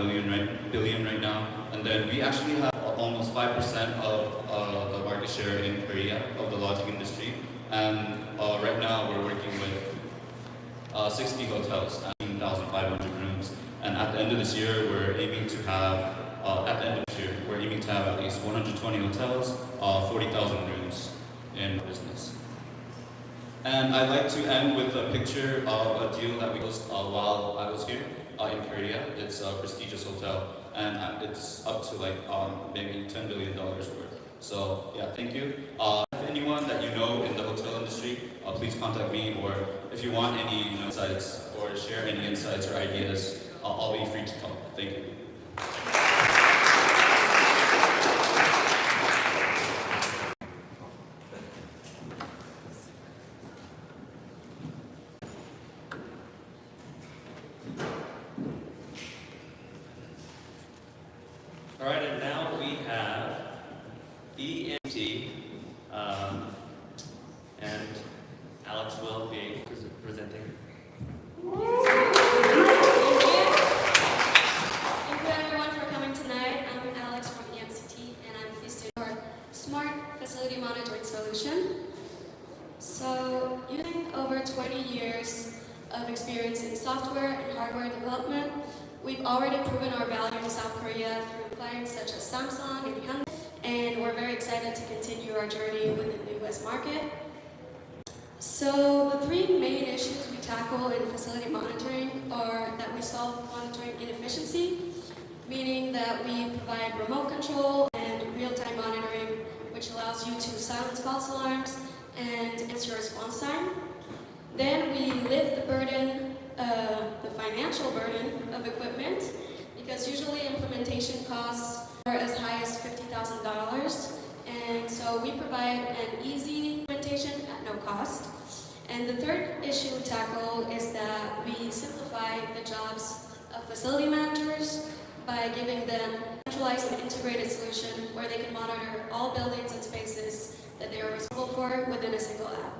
billion right now. And then we actually have almost 5% of the market share in Korea of the lodging industry. And right now we're working with 60 hotels, 18,500 rooms. And at the end of this year, we're aiming to have, at least 120 hotels, 40,000 rooms in business. And I'd like to end with a picture of a deal that we closed while I was here in Korea. It's a prestigious hotel, and it's up to like maybe $10 billion worth. So yeah, thank you. If anyone that you know in the hotel industry, please contact me, or if you want any insights or share any insights or ideas, I'll be free to talk. Thank you. All right, and now we have EMT, and Alex will be presenting. Thank you everyone for coming tonight. I'm Alex from EMCT, and I'm pleased to do our smart facility monitoring solution. So, using over 20 years of experience in software and hardware development, we've already proven our value in South Korea through clients such as Samsung and Hyundai, and we're very excited to continue our journey within the US market. So the three main issues we tackle in facility monitoring are that we solve monitoring inefficiency, meaning that we provide remote control and real-time monitoring, which allows you to silence false alarms and ensure response time. Then we lift the burden, the financial burden of equipment, because usually implementation costs are as high as $50,000, and so we provide an easy implementation at no cost. And the third issue we tackle is that we simplify the jobs of facility managers by giving them a centralized and integrated solution where they can monitor all buildings and spaces that they are responsible for within a single app.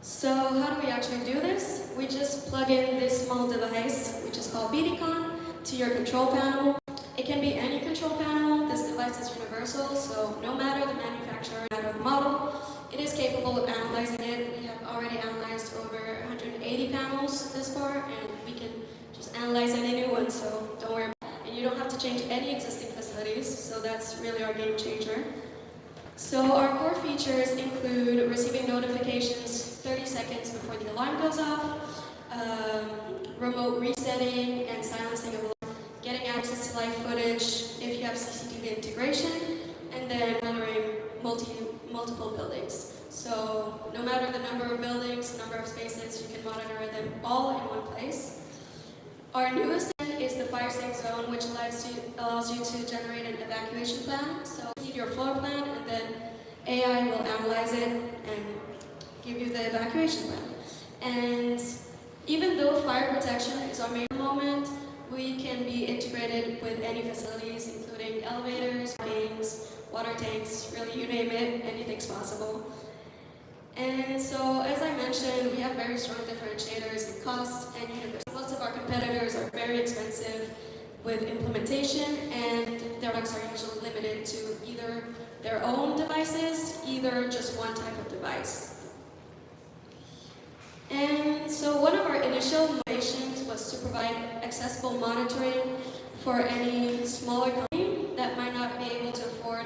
So how do we actually do this? We just plug in this small device, which is called BDCon, to your control panel. It can be any control panel. This device is universal, so no matter the manufacturer, no matter the model, it is capable of analyzing it. We have already analyzed over 180 panels this far, and we can just analyze any new one, so don't worry. And you don't have to change any existing facilities, so that's really our game changer. So our core features include receiving notifications 30 seconds before the alarm goes off, remote resetting and silencing of alarms, getting access to live footage if you have CCTV integration, and then monitoring multiple buildings. So no matter the number of buildings, number of spaces, you can monitor them all in one place. Our newest is the fire safe zone, which allows you to generate an evacuation plan. So you need your floor plan, and then AI will analyze it and give you the evacuation plan. And even though fire protection is our main moment, we can be integrated with any facilities, including elevators, parkings, water tanks, really you name it, anything's possible. And so, as I mentioned, we have very strong differentiators in cost and universe. Most of our competitors are very expensive with implementation, and their products are usually limited to either their own devices, either just one type of device. And so one of our initial motivations was to provide accessible monitoring for any smaller company that might not be able to afford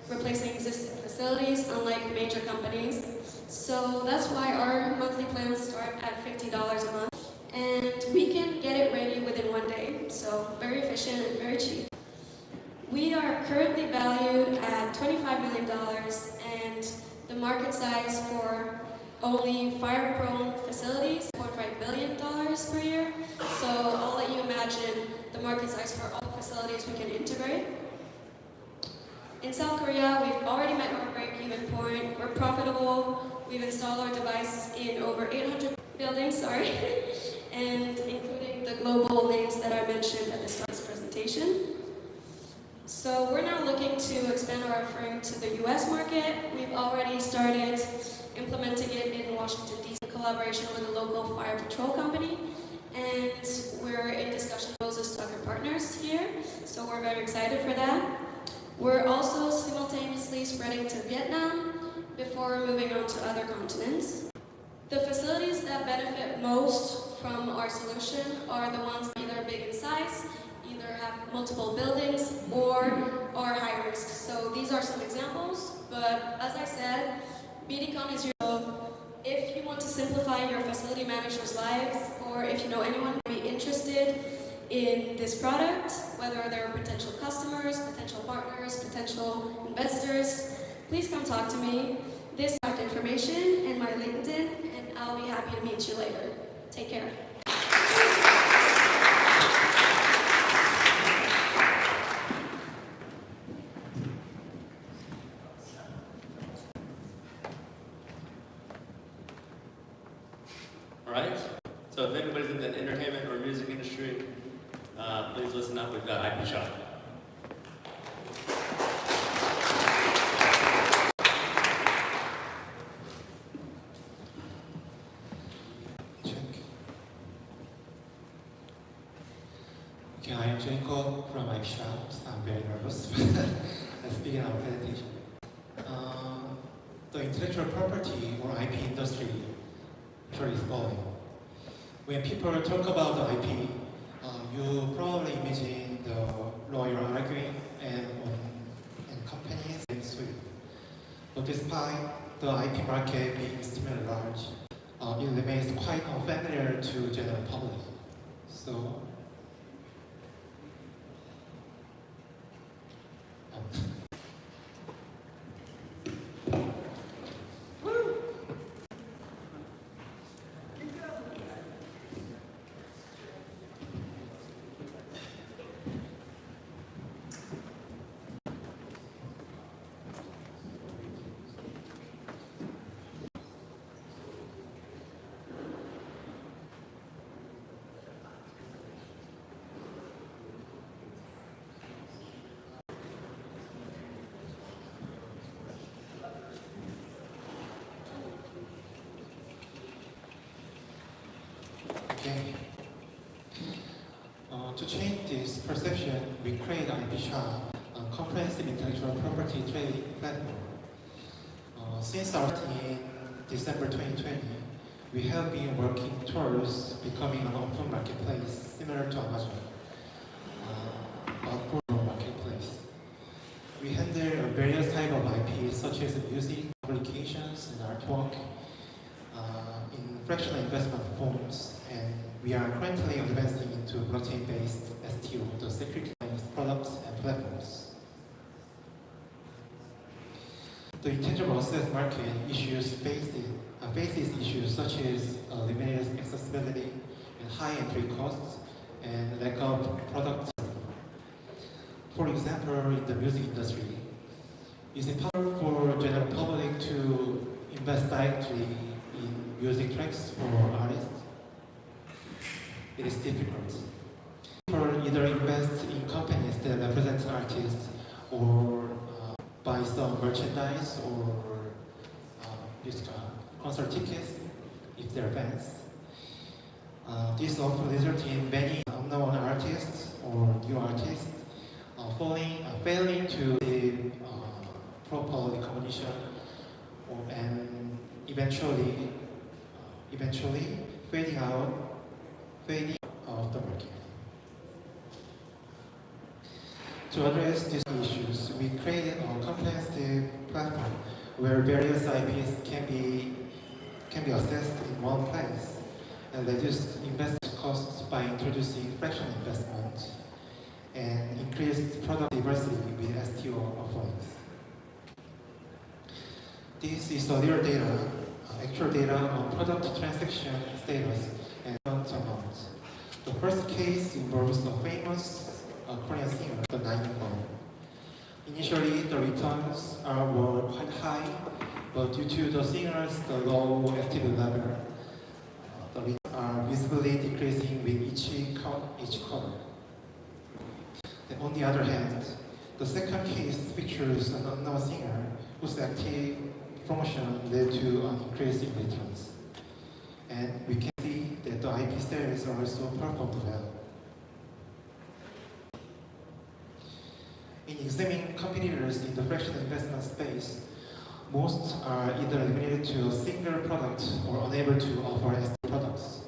replacing existing facilities, unlike major companies. So that's why our monthly plans start at $50 a month, and we can get it ready within 1 day, so very efficient and very cheap. We are currently valued at $25 million, and the market size for only fire-prone facilities is $4.5 billion per year. So I'll let you imagine market size for all facilities we can integrate. In South Korea, we've already met our break-even point. We're profitable. We've installed our device in over 800 buildings, and including the global names that I mentioned at the start of this presentation. So we're now looking to expand our offering to the US market. We've already started implementing it in Washington, D.C. in collaboration with a local fire patrol company. And we're in discussion with those Tucker partners here. So we're very excited for that. We're also simultaneously spreading to Vietnam before moving on to other continents. The facilities that benefit most from our solution are the ones either big in size, either have multiple buildings, or are high risk. So these are some examples, but as I said, BDCon is your if you want to simplify your facility managers' lives, or if you know anyone who may be interested in this product, whether they're potential customers, potential partners, potential investors, please come talk to me. This contact information and my LinkedIn, and I'll be happy to meet you later. Take care. Alright, so if anybody's in the entertainment or music industry, please listen up, we've got IP Shop. Okay, I am Jacob from IP Shops. I'm very nervous speaking our presentation. The intellectual property or IP industry is evolving. When people talk about the IP, you probably imagine the lawyer arguing and companies and suing. But despite the IP market being extremely large, it remains quite unfamiliar to general public. So, okay. To change this perception, we create IP Shop, a comprehensive intellectual property trading platform. Since our start in December 2020, we have been working towards becoming an open marketplace similar to Amazon, a global marketplace. We handle various types of IPs such as music, publications, and artwork in fractional investment forms, and we are currently advancing into blockchain-based STO, the security products and platforms. The intangible assets market faces issues such as limited accessibility and high entry costs and lack of product. For example, in the music industry, is it possible for general public to invest directly in music tracks or artists? It is difficult. People either invest in companies that represent artists or buy some merchandise or concert tickets if they're fans. This often results in many unknown artists or new artists failing to the proper recognition and eventually fading out of the market. To address these issues, we created a comprehensive platform where various IPs can be accessed in one place and reduce investment costs by introducing fractional investment and increased product diversity with STO offerings. This is the real data, actual data on product transaction status and amount. The first case involves a famous Korean singer, the Nine-One. Initially, the returns were quite high, but due to the singer's low activity level, the returns are visibly decreasing with each quarter. And on the other hand, the second case features an unknown singer whose active promotion led to an increase in returns. And we can see that the IP sales also performed well. In examining competitors in the fractional investment space, most are either limited to a single product or unable to offer ST products.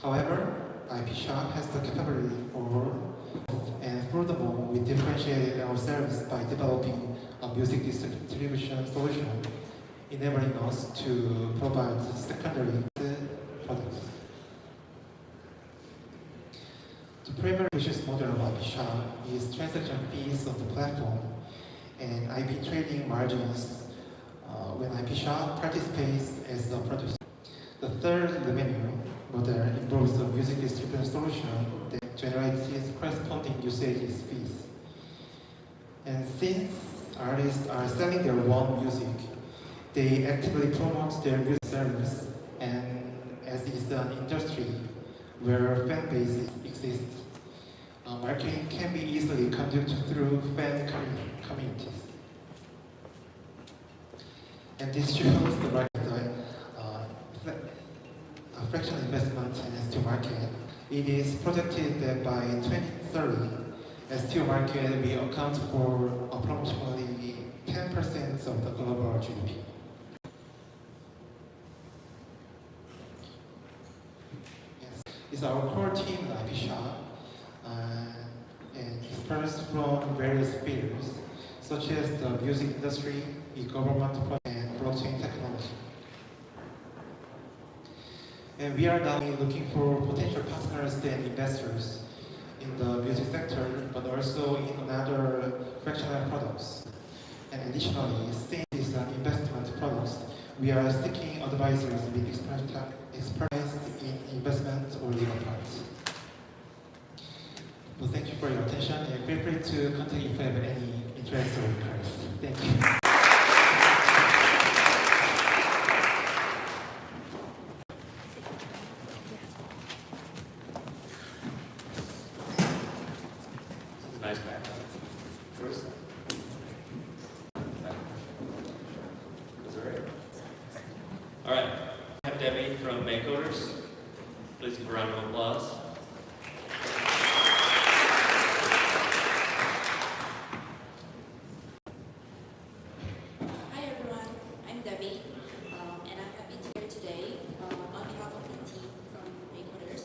However, IP Shop has the capability for, and furthermore, we differentiated our service by developing a music distribution solution, enabling us to provide secondary products. The primary business model of IP Shop is transaction fees on the platform and IP trading margins when IP Shop participates as a producer. The third revenue model involves a music distribution solution that generates corresponding usage fees. And since artists are selling their own music, they actively promote their music service, and as is an industry where fan bases exist, marketing can be easily conducted through fan communities. And this shows the market fractional investment and STO market. It is projected that by 2030, STO market will account for approximately 10% of the global GDP. Yes, it's our core team at IP Shop, and dispersed from various fields, such as the music industry, e-government, and blockchain technology. And we are now looking for potential partners and investors in the music sector, but also in other fractional products. And additionally, since these are investment products, we are seeking advisors with expertise in investment or legal parts. Well, thank you for your attention, and feel free to contact if you have any interest or requests. Thank you. Nice background. First. All right. I have Debbie from Makecoders. Please give a round of applause. Hi everyone, I'm Debbie, and I'm happy to be here today on behalf of the team from Makecoders.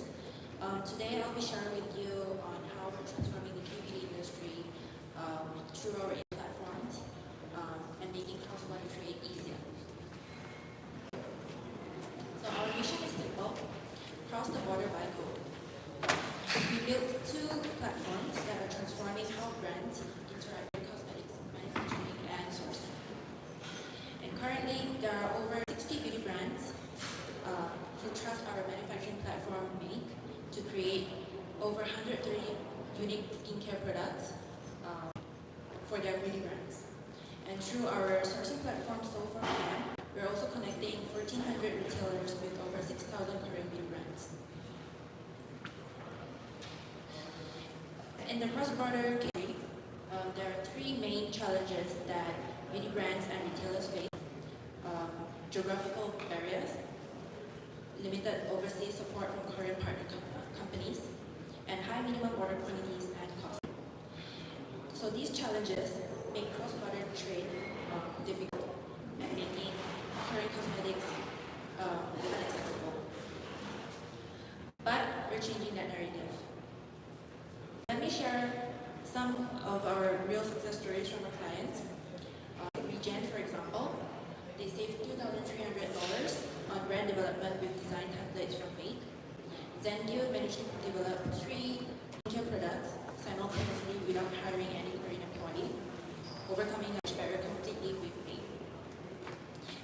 Today I'll be sharing with you on how we're transforming the KPD industry through our platforms and making cross-border trade easier. So our mission is simple: cross the border by code. We built two platforms that are transforming how brands interact with cosmetics, manufacturing, and sourcing. And currently, there are over 60 beauty brands who trust our manufacturing platform, Make, to create over 130 unique skincare products for their beauty brands. And through our sourcing platform, So4Fan, we're also connecting 1,400 retailers with over 6,000 Korean beauty brands. In the cross-border trade, there are three main challenges that beauty brands and retailers face: geographical barriers, limited overseas support from Korean partner companies, and high minimum order quantities and costs. So these challenges make cross-border trade difficult and making Korean cosmetics inaccessible. But we're changing that narrative. Let me share some of our real success stories from our clients. Gen, for example, they saved $2,300 on brand development with design templates from Make. Zendio managed to develop 3 skincare products simultaneously without hiring any Korean employee, overcoming the barrier completely with Make.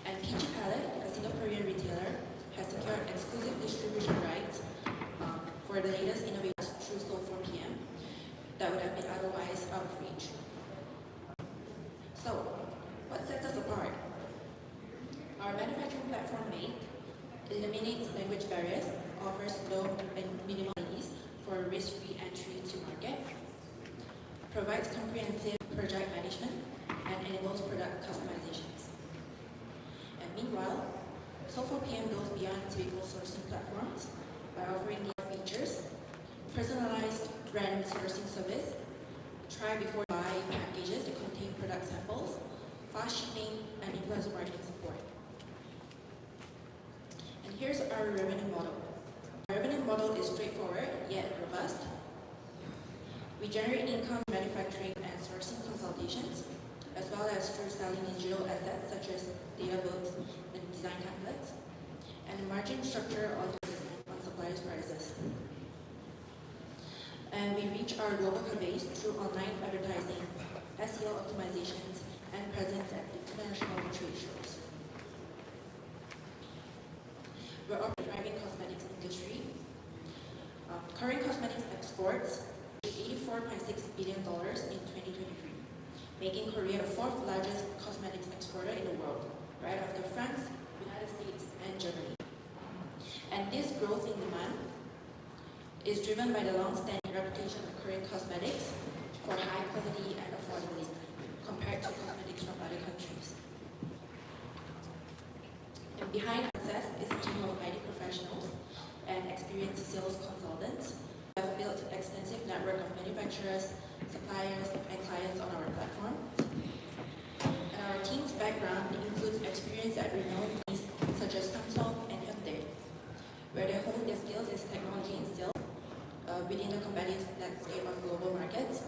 And Peachy Palette, a Singaporean retailer, has secured exclusive distribution rights for the latest innovation that would have been otherwise out of reach. So, what sets us apart? Our manufacturing platform MATE eliminates language barriers, offers low and minimal fees for risk-free entry to market, provides comprehensive project management, and enables product customizations. And meanwhile, Soul4PM goes beyond typical sourcing platforms by offering new features, personalized brand sourcing service, try before buy packages that contain product samples, fast shipping, and influencer marketing support. And here's our revenue model. Our revenue model is straightforward yet robust. We generate income manufacturing and sourcing consultations, as well as through selling digital assets such as data books and design templates, and the margin structure of on suppliers' prices. And we reach our global base through online advertising, SEO optimizations, and presence at international trade shows. We're operating thriving cosmetics industry. Current cosmetics exports $84.6 billion in 2023, making Korea the fourth largest cosmetics exporter in the world, right after France, United States, and Germany. And this growth in demand is driven by the long-standing reputation of Korean cosmetics for high quality and affordability compared to cosmetics from other countries. And behind Access is a team of IT professionals and experienced sales consultants who have built an extensive network of manufacturers, suppliers, and clients on our platform. And our team's background includes experience at renowned companies such as Samsung and Hyundai, where they hone their skills in technology and sales within the competitive landscape of global markets.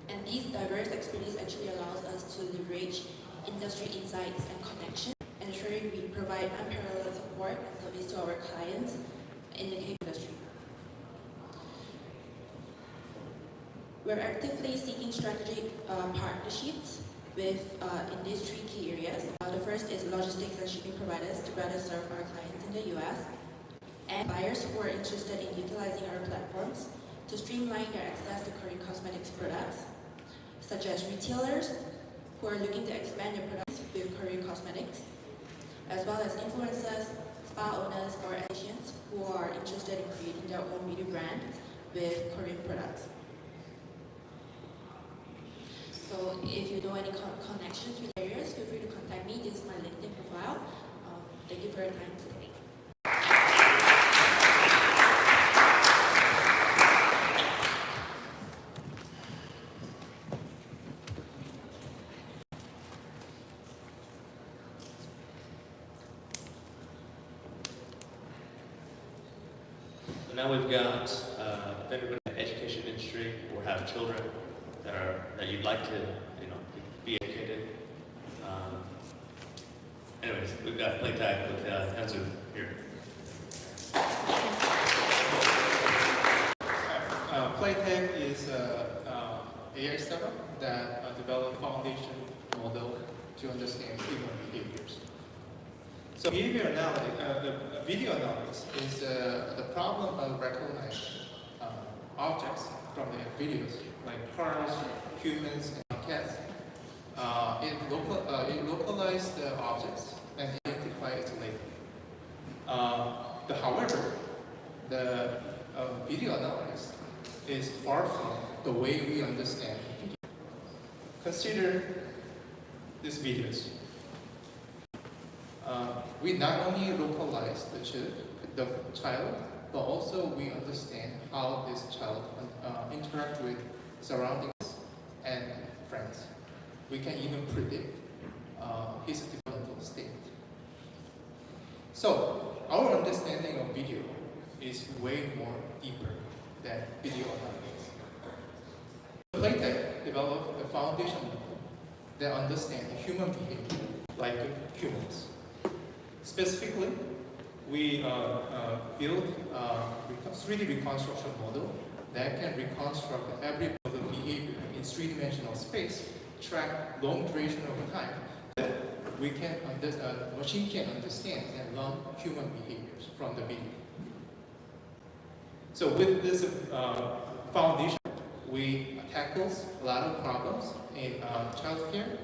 And these diverse expertise actually allows us to leverage industry insights and connections, ensuring we provide unparalleled support and service to our clients in the cake industry. We're actively seeking strategic partnerships with in these three key areas. The first is logistics and shipping providers to better serve our clients in the US, and buyers who are interested in utilizing our platforms to streamline their access to Korean cosmetics products, such as retailers who are looking to expand their products with Korean cosmetics, as well as influencers, spa owners, or Asians who are interested in creating their own beauty brand with Korean products. So if you know any connections with areas, feel free to contact me. This is my LinkedIn profile. Thank you for your time today. So now we've got, if anybody in the education industry or have children that you'd like to, be educated. Anyways, we've got play tag with Hansu here. Playtech is an AI startup that developed foundation model to understand human behaviors. So behavior analysis, the video analysis is the problem of recognizing objects from the videos, like cars, humans, and cats. It localizes the objects and identifies its label. However, the video analysis is far from the way we understand video. Consider these videos. We not only localize the child, but also we understand how this child interacts with surroundings and friends. We can even predict his developmental state. So our understanding of video is way more deeper than video analytics. Playtech developed a foundation model that understands human behavior like humans. Specifically, we built a 3D reconstruction model that can reconstruct every behavior in three-dimensional space, track long duration over time, that we can machine can understand and learn human behaviors from the video. So with this foundation, we tackle a lot of problems in childcare,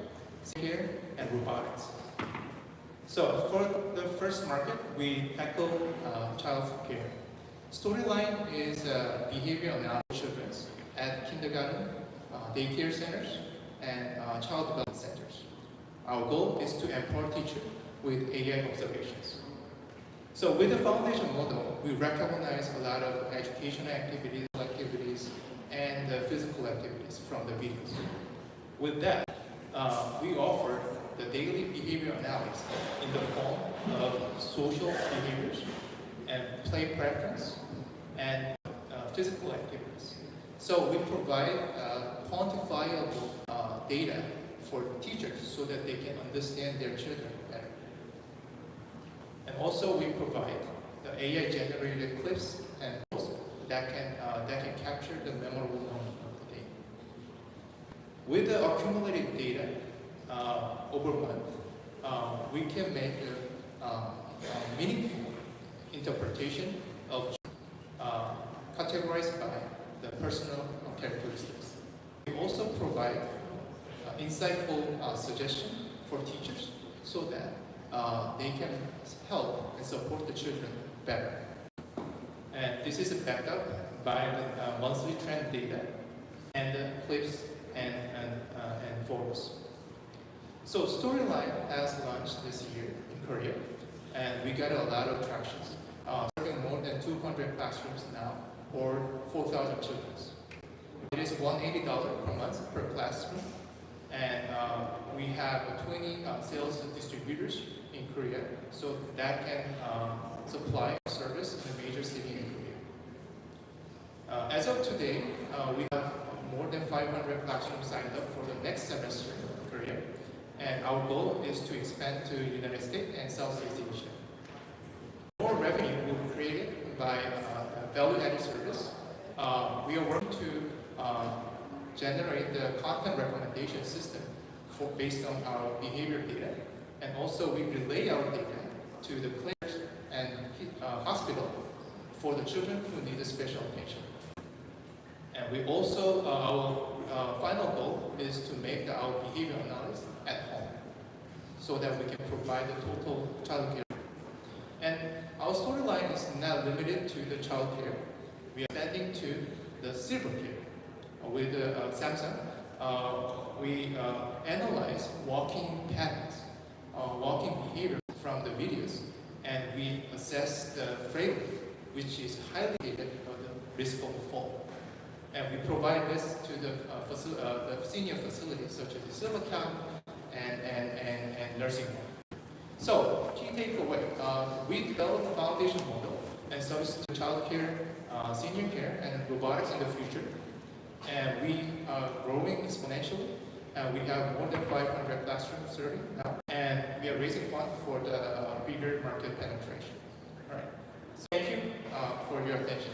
care, and robotics. So for the first market, we tackle childcare. Storyline is behavior analysis of children at kindergarten, daycare centers, and child development centers. Our goal is to empower teachers with AI observations. So with the foundation model, we recognize a lot of educational activities, and physical activities from the videos. With that, we offer the daily behavior analysis in the form of social behaviors and play preference and physical activities. So we provide quantifiable data for teachers so that they can understand their children better. And also we provide the AI generated clips and posts that can capture the memorable moment of the day. With the accumulated data over a month, we can make a meaningful interpretation of categorized by the personal characteristics. We also provide insightful suggestions for teachers so that they can help and support the children better. And this is backed up by the monthly trend data and clips and photos. So Storyline has launched this year in Korea, and we got a lot of traction. Serving more than 200 classrooms now, or 4,000 children. It is $180 per month per classroom, and we have 20 sales distributors in Korea, so that can supply service in a major city in Korea. As of today, we have more than 500 classrooms signed up for the next semester in Korea, and our goal is to expand to United States and Southeast Asia. More revenue will be created by value-added service. We are working to generate the content recommendation system based on our behavior data, and also we relay our data to the clinics and hospital for the children who need a special attention. And we also, our final goal is to make our behavior analysis at home so that we can provide the total child care. And our Storyline is not limited to the child care. We are expanding to the silver care. With Samsung, we analyze walking patterns, walking behavior from the videos, and we assess the frailty, which is highly related to the risk of fall. And we provide this to the senior facilities such as the silver camp and nursing home. So, key takeaway, we developed a foundation model and service to child care, senior care, and robotics in the future. And we are growing exponentially. We have more than 500 classrooms serving now. And we are raising funds for the bigger market penetration. All right. So thank you for your attention.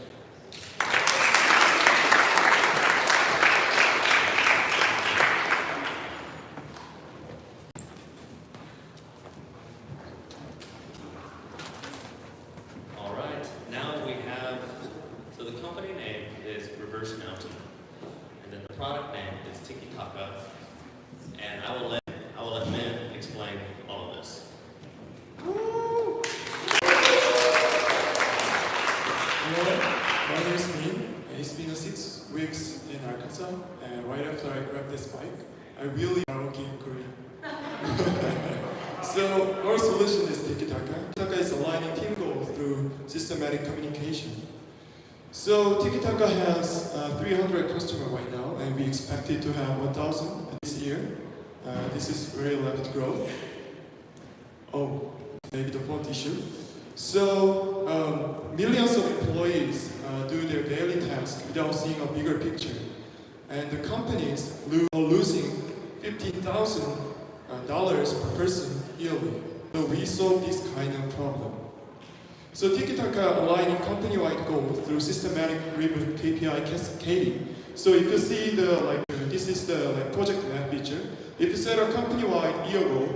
All right, now we have, so the company name is Reverse Mountain, and then the product name is Tiki Taka, and I will let Min explain all of this. Hello, my name is Min. It's been 6 weeks in Arkansas, and right after I grabbed this bike, I really karaoke in Korean. So our solution is Tiki Taka. Taka is aligning team goals through systematic communication. So Tiki Taka has 300 customers right now, and we expect it to have 1,000 this year. This is very rapid growth. Oh, maybe the font issue. So millions of employees do their daily tasks without seeing a bigger picture, and the companies are losing $15,000 per person yearly. So we solve this kind of problem. So Tiki Taka aligning company-wide goals through systematic driven KPI cascading. So if you see this is the project map feature. If you set a company-wide year goal,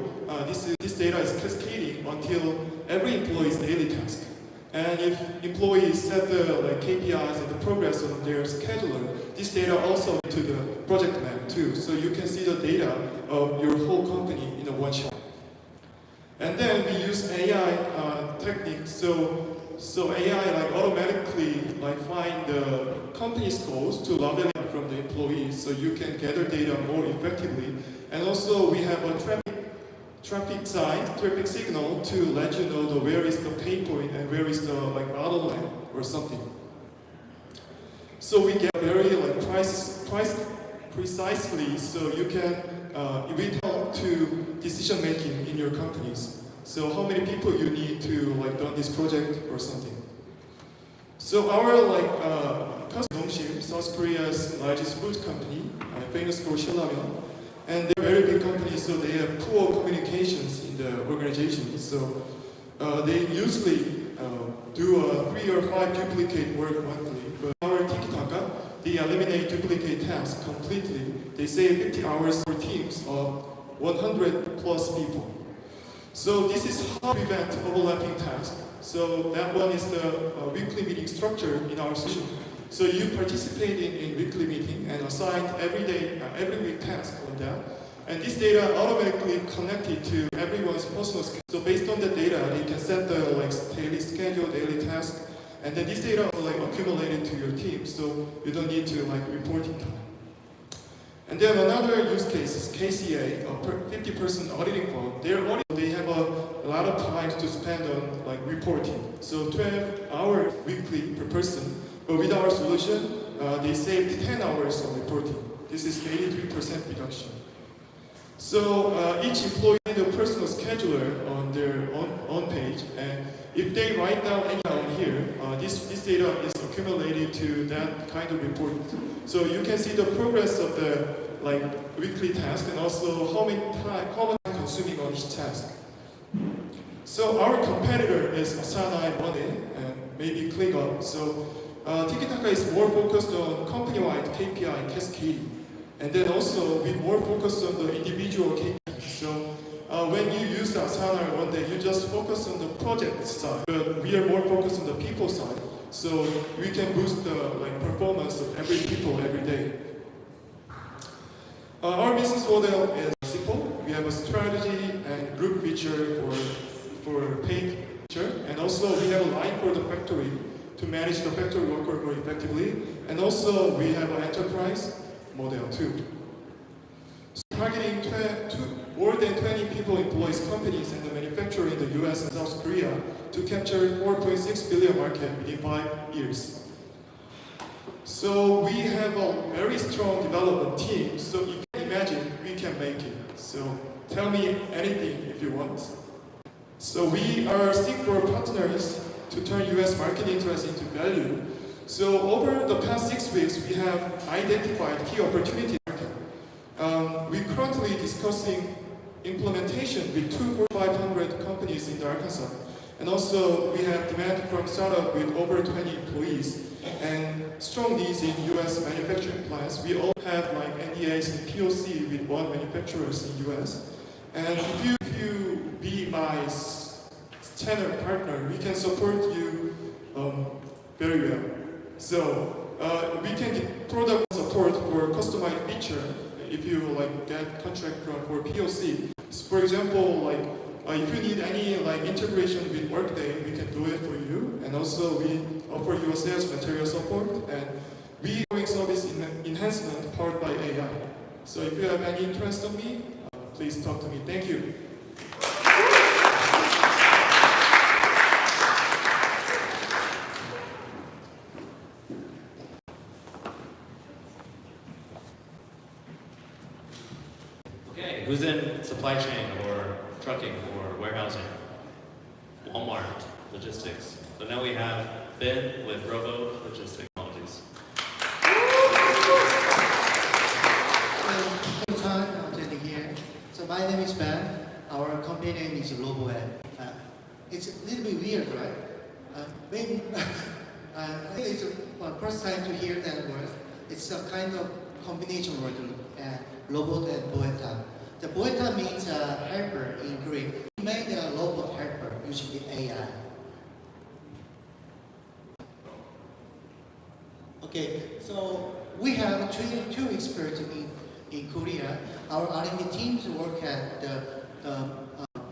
this data is cascading until every employee's daily task. And if employees set the KPIs and the progress on their scheduler, this data also to the project map too. So you can see the data of your whole company in a one shot. And then we use AI techniques. So AI automatically find the company's goals to level up from the employees, so you can gather data more effectively. And also we have a traffic signal to let you know where is the pain point and where is the bottleneck or something. So we get very price precisely, so you can it help to decision making in your companies. So how many people you need to done this project or something. So our customer, South Korea's largest food company, famous for 신라면, and they're a very big company, so they have poor communications in the organization. So they usually do 3 or 5 duplicate work monthly. But our Tiki-Taka, they eliminate duplicate tasks completely. They save 50 hours for teams of 100 plus people. So this is how we prevent overlapping tasks. So that one is the weekly meeting structure in our session. So you participate in weekly meeting and assign every week task on that. And this data automatically connected to everyone's personal schedule. So based on the data, they can set the daily schedule, daily task, and then this data are accumulated to your team. So you don't need to reporting time. And then another use case is KCA, a 50-person auditing firm. They have a lot of time to spend on reporting. So 12 hours weekly per person. But with our solution, they saved 10 hours on reporting. This is 83% reduction. So each employee has a personal scheduler on their own page, and if they write down any down here, this data is accumulated to that kind of report. So you can see the progress of the weekly task and also how much time consuming on each task. So our competitor is Asana and Monday, and maybe ClickUp. So Tiki-Taka is more focused on company-wide KPI cascading. And then also we more focused on the individual KPIs. So when you use the Asana one day, you just focus on the project side. But we are more focused on the people side. So we can boost the performance of every people every day. Our business model is simple. We have a strategy and group feature for paid feature. And also we have a line for the factory to manage the factory worker more effectively. And also we have an enterprise model too. So targeting more than 20 people employs companies and the manufacturer in the US and South Korea to capture 4.6 billion market within 5 years. So we have a very strong development team. So if you can imagine, we can make it. So tell me anything if you want. So we are seeking for partners to turn US market interest into value. So over the past 6 weeks, we have identified key opportunities. We're currently discussing implementation with 2,500 companies in Arkansas. And also, we have demand from startup with over 20 employees and strong needs in US manufacturing plants. We all have NDAs and POC with 1 manufacturers in US. And if you be my channel partner, we can support you very well. So we can get product support for customized feature if you get contract for POC. So for example, if you need any integration with Workday, we can do it for you. And also we offer you a sales material support, and we are doing service enhancement powered by AI. So if you have any interest in me, please talk to me. Thank you. Okay, who's in supply chain or trucking or warehousing? Walmart, logistics. So now we have Ben with Robo Logistics Technologies. Here. So my name is Ben. Our company name is RoboN. It's a little bit weird, right? Maybe I think it's the first time to hear that word. It's a kind of combination word, robot and poeta. The poeta means helper in Greek. We made a robot helper using the AI. Okay, so we have two experts in Korea. Our R&D teams work at the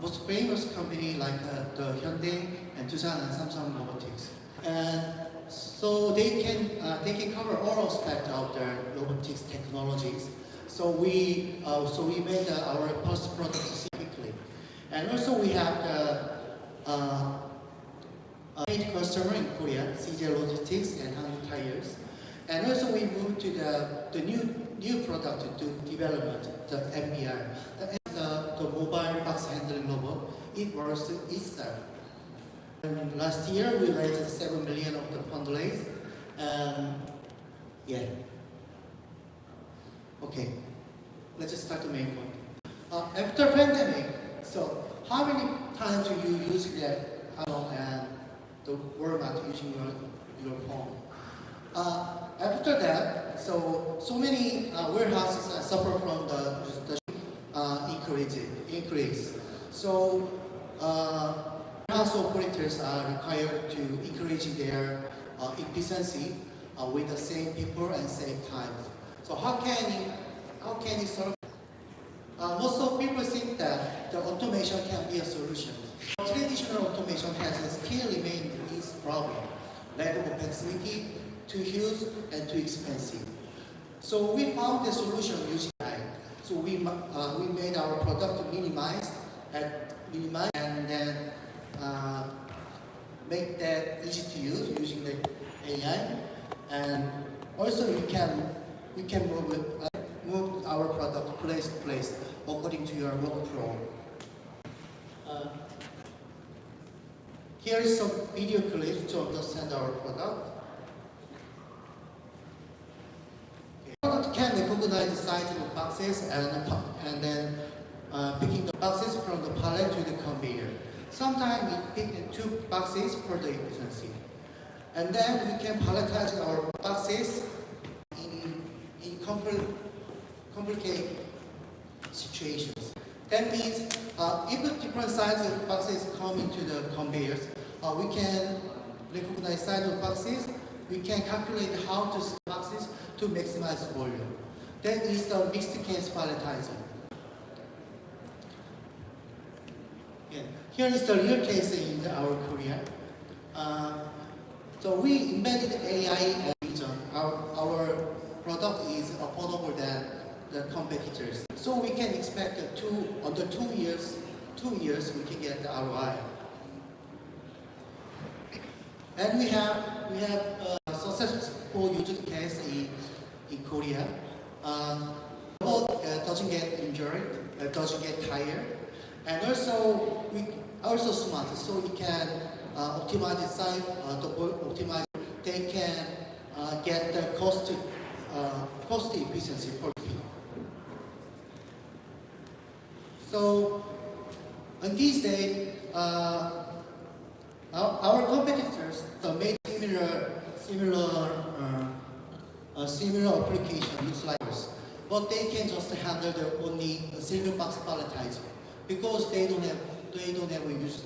most famous company like the Hyundai and Doosan and Samsung Robotics, and so they can cover all aspects of their robotics technologies. So we made our first product specifically, and also we have the major customer in Korea, CJ Logistics and Hanwha Tires, and also we moved to the new product to development, the MBR, the mobile box handling robot. It works itself. And last year we raised 7 million of the fund raise. Yeah. Okay. Let's just start the main point. After pandemic, so how many times do you use that and the format using your phone? After that, so many warehouses suffer from the increase. So warehouse operators are required to increase their efficiency with the same people and same time. So how can you solve? Most of people think that the automation can be a solution. Traditional automation has still remained its problem: lack of flexibility, too huge and too expensive. So we found the solution using AI. So we made our product minimize and then make that easy to use using the AI, and also we can move our product place to place according to your workflow. Here is some video clips to understand our product. Product can recognize the size of the boxes and then picking the boxes from the pallet to the conveyor. Sometimes we pick 2 boxes for the efficiency. And then we can palletize our boxes in complicated situations. That means if different sizes of boxes come into the conveyors, we can recognize size of boxes. We can calculate how to store boxes to maximize volume. That is the mixed case palletizing. Yeah. Here is the real case in our Korea. So we embedded AI region. Our product is affordable than the competitors. So we can expect under 2 years we can get the ROI. And we have a successful use case in Korea. Robot doesn't get injured, doesn't get tired, and also smart. So we can optimize the site, they can get the cost efficiency for people. So in these days, our competitors made similar application looks like us, but they can just handle the only single box palletizing because they don't have use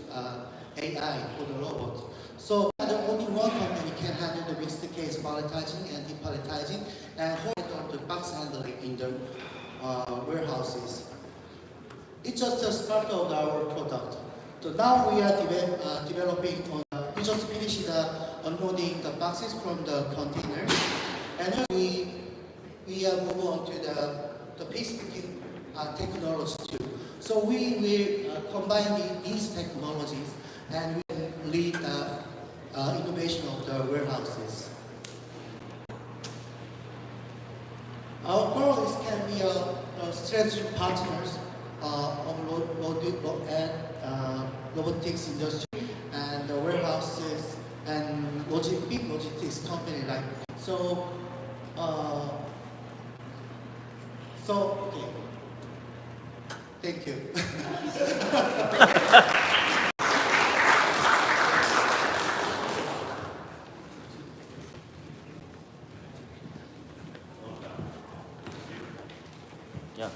AI for the robot. So only one company can handle the mixed case palletizing and depalletizing and hold the box handling in the warehouses. It's just the start of our product. So now we are developing. We just finished unloading the boxes from the container, and we move on to the piece picking technology too. So we will combine these technologies and we will lead the innovation of the warehouses. Our goal is can be a strategic partners of robotics industry and the warehouses and big logistics company like so. Okay. Thank you. Yeah.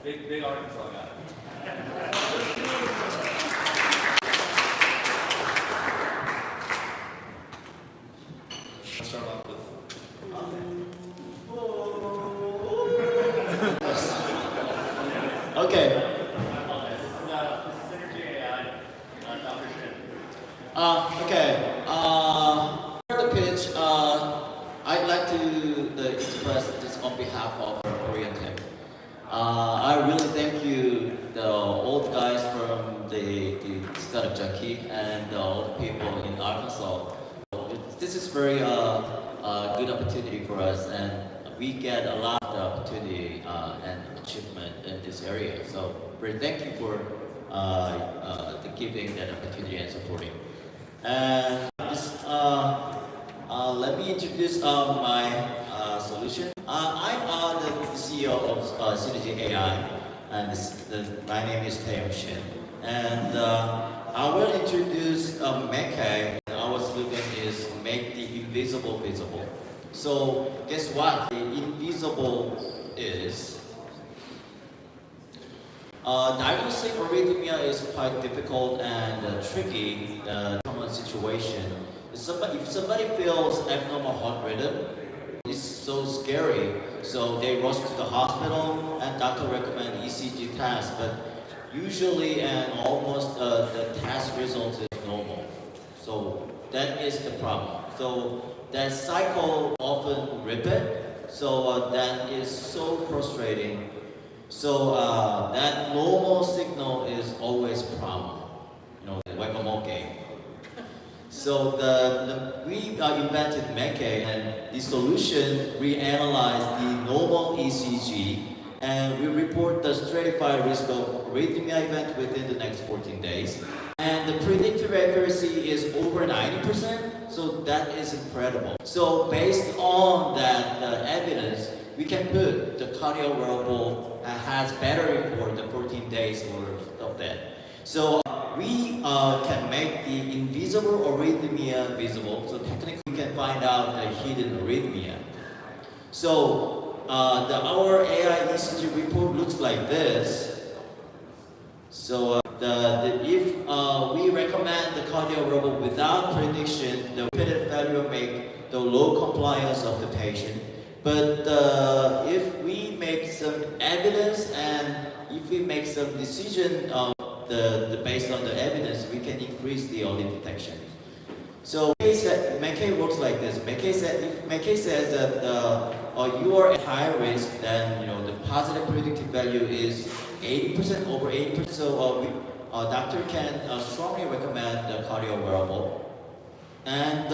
Big Arkansas guy. Okay. This is Synergy AI, Dr. Shin. Okay. For the pitch, I'd like to express this on behalf of our Korean team. I really thank you, the old guys from the startup Junkie and all the people in Arkansas. This is very good opportunity for us, and we get a lot of opportunity and achievement in this area. So very thank you for the giving that opportunity and supporting. And let me introduce my solution. I'm the CEO of Synergy AI, and my name is Taeyong Shin. And I will introduce Mekai. Our slogan is "Make the invisible visible." So guess what? The invisible is diagnosing arrhythmia is quite difficult and tricky common situation. If somebody feels abnormal heart rhythm, it's so scary. So they rush to the hospital and doctor recommend ECG test, but usually and almost the test result is normal. So that is the problem. So that cycle often repeat. So that is so frustrating. So that normal signal is always problem. The whack-a-mole game. So we invented Mekai, and the solution, we analyze the normal ECG, and we report the stratified risk of arrhythmia event within the next 14 days. And the predictive accuracy is over 90%, so that is incredible. So based on that evidence, we can put the cardio wearable has battery for the 14 days worth of that. So we can make the invisible arrhythmia visible. So technically, we can find out the hidden arrhythmia. So our AI ECG report looks like this. So if we recommend the cardio wearable without prediction, the repeated failure make the low compliance of the patient. But if we make some evidence and if we make some decision based on the evidence, we can increase the early detection. So Mekai works like this. Mekai says that you are at high risk, then the positive predictive value is 80%, over 80%. So doctor can strongly recommend the cardio wearable. And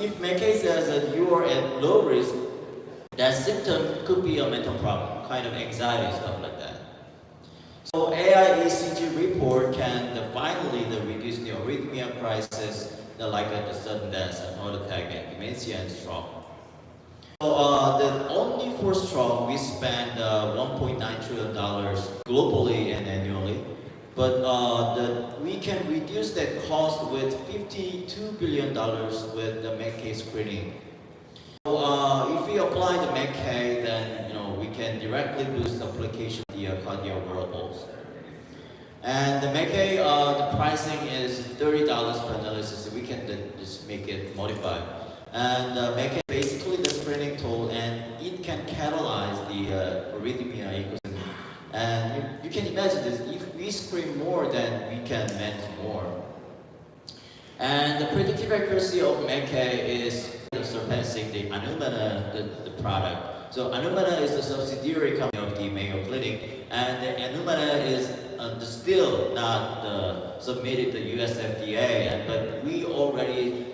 if Mekai says that you are at low risk, that symptom could be a mental problem, kind of anxiety, stuff like that. So AI ECG report can finally reduce the arrhythmia crisis, like the sudden death and heart attack and dementia and stroke. So only for stroke we spend $1.9 trillion globally and annually, but we can reduce that cost with $52 billion with the Mekai screening. So if we apply the Mekai, then we can directly boost the application of the cardio wearables. And the Mekai, the pricing is $30 per analysis. So we can just make it modified. And Mekai basically the screening tool, and it can catalyze the arrhythmia ecosystem. And you can imagine this: if we screen more, then we can manage more. And the predictive accuracy of Mekai is surpassing the Anumana, the product. So Anumana is the subsidiary company of the Mayo Clinic, and the Anumana is still not submitted to US FDA, but we already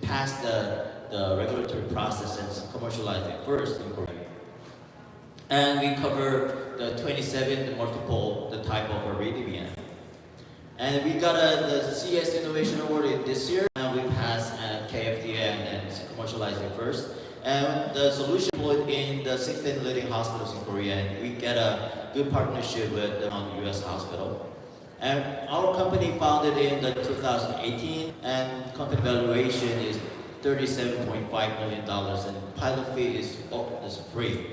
passed the regulatory process and commercialized it first in Korea. And we cover the 27 multiple type of arrhythmia. And we got the CS Innovation Award this year, and we passed KFDA and commercialized it first. And the solution deployed in the 16 leading hospitals in Korea, and we get a good partnership with the US hospital. And our company founded in 2018, and company valuation is $37.5 million, and pilot fee is free.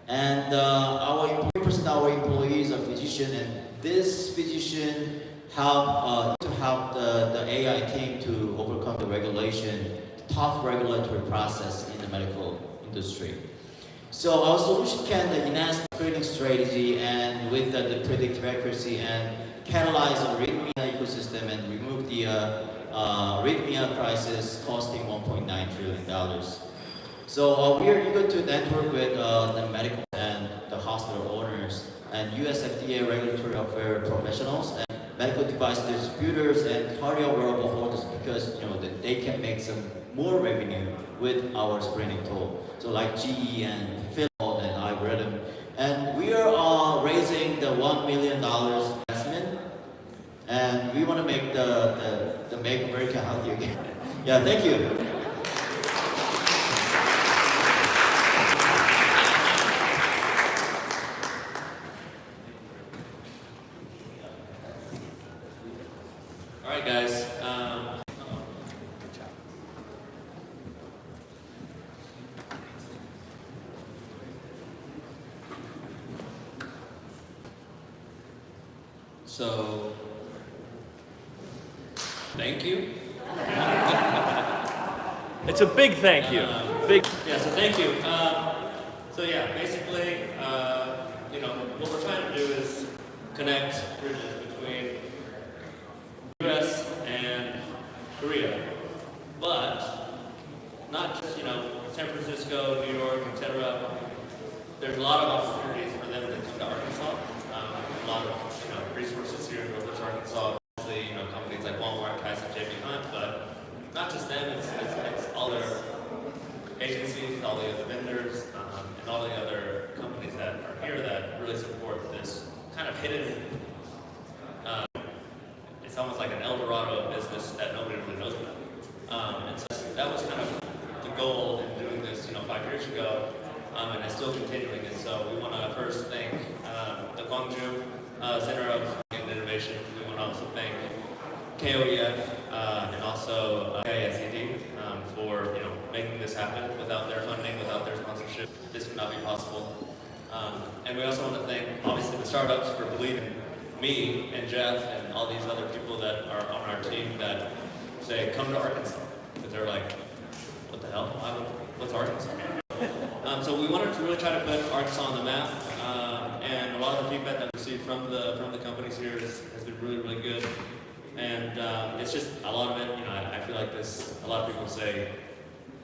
And our employees are physicians, and this physician help the AI team to overcome the tough regulatory process in the medical industry. So our solution can enhance trading strategy and with the predictive accuracy and catalyze the arrhythmia ecosystem and remove the arrhythmia crisis costing $1.9 trillion. So we are eager to network with the medical and the hospital owners and US FDA regulatory affairs professionals and medical device distributors and cardio wearable holders because that they can make some more revenue with our screening tool. So like GE and Phil and algorithm. And we are raising the $1 million investment and we want to make the Make America Healthy again. Yeah, thank you. All right, guys. So, thank you. It's a big thank you. Big. Yeah, so thank you. So yeah, basically, what we're trying to do is connect bridges between US and Korea, but not just, San Francisco, New York, etc. There's a lot of opportunities for them to come to Arkansas. A lot of, resources here in Northwest Arkansas. Obviously, companies like Walmart, Tyson, JP Hunt, but not just them, it's all their agencies, all the other vendors, and all the other companies that are here that really support this kind of hidden, it's almost like an El Dorado of business that nobody really knows about. And so that was kind of the goal in doing this, 5 years ago, and it's still continuing. And so we want to first thank the Gwangju Center of Innovation. We want to also thank KOEF and also KISED for making this happen. Without their funding, without their sponsorship, this would not be possible. And we also want to thank, obviously, the startups for believing in me and Jeff and all these other people that are on our team that say, come to Arkansas. Because they're like, what the hell? What's Arkansas? So we wanted to really try to put Arkansas on the map. And a lot of the feedback that we received from the companies here has been really, really good. And it's just a lot of it, I feel like a lot of people say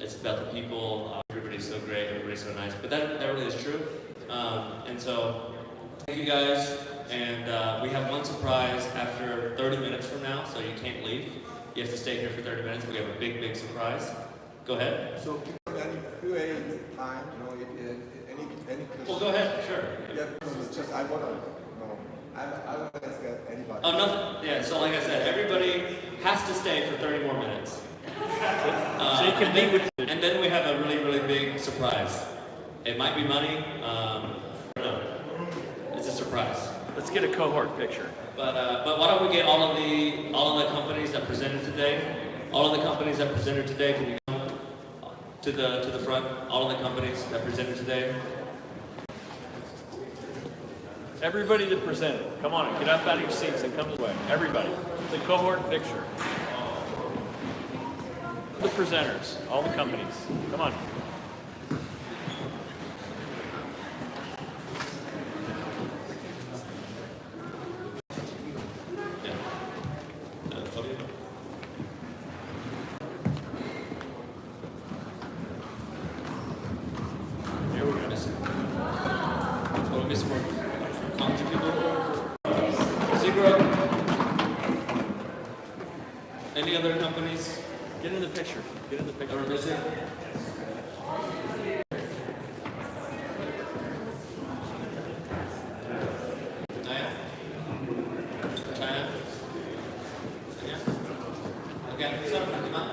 it's about the people, everybody's so great, everybody's so nice, but that really is true. And so, thank you guys, and we have one surprise after 30 minutes from now, so you can't leave. You have to stay here for 30 minutes, we have a big, big surprise. Go ahead. So, any QA time, if any question? Well, go ahead, sure. Yeah, it's just I want to I don't ask anybody. Oh, nothing. Yeah, so like I said, everybody has to stay for 30 more minutes. So you can meet with. And then we have a really, really big surprise. It might be money. I don't know. It's a surprise. Let's get a cohort picture. But why don't we get all of the companies that presented today? All of the companies that presented today, can you come to the front? All of the companies that presented today. Everybody that presented, come on, get up out of your seats and come this way. Everybody. It's a cohort picture. The presenters, all the companies. Come on. Any other companies? Get in the picture. Get in the picture. Ever visit? Naya? China? Yeah? Okay, so, come on.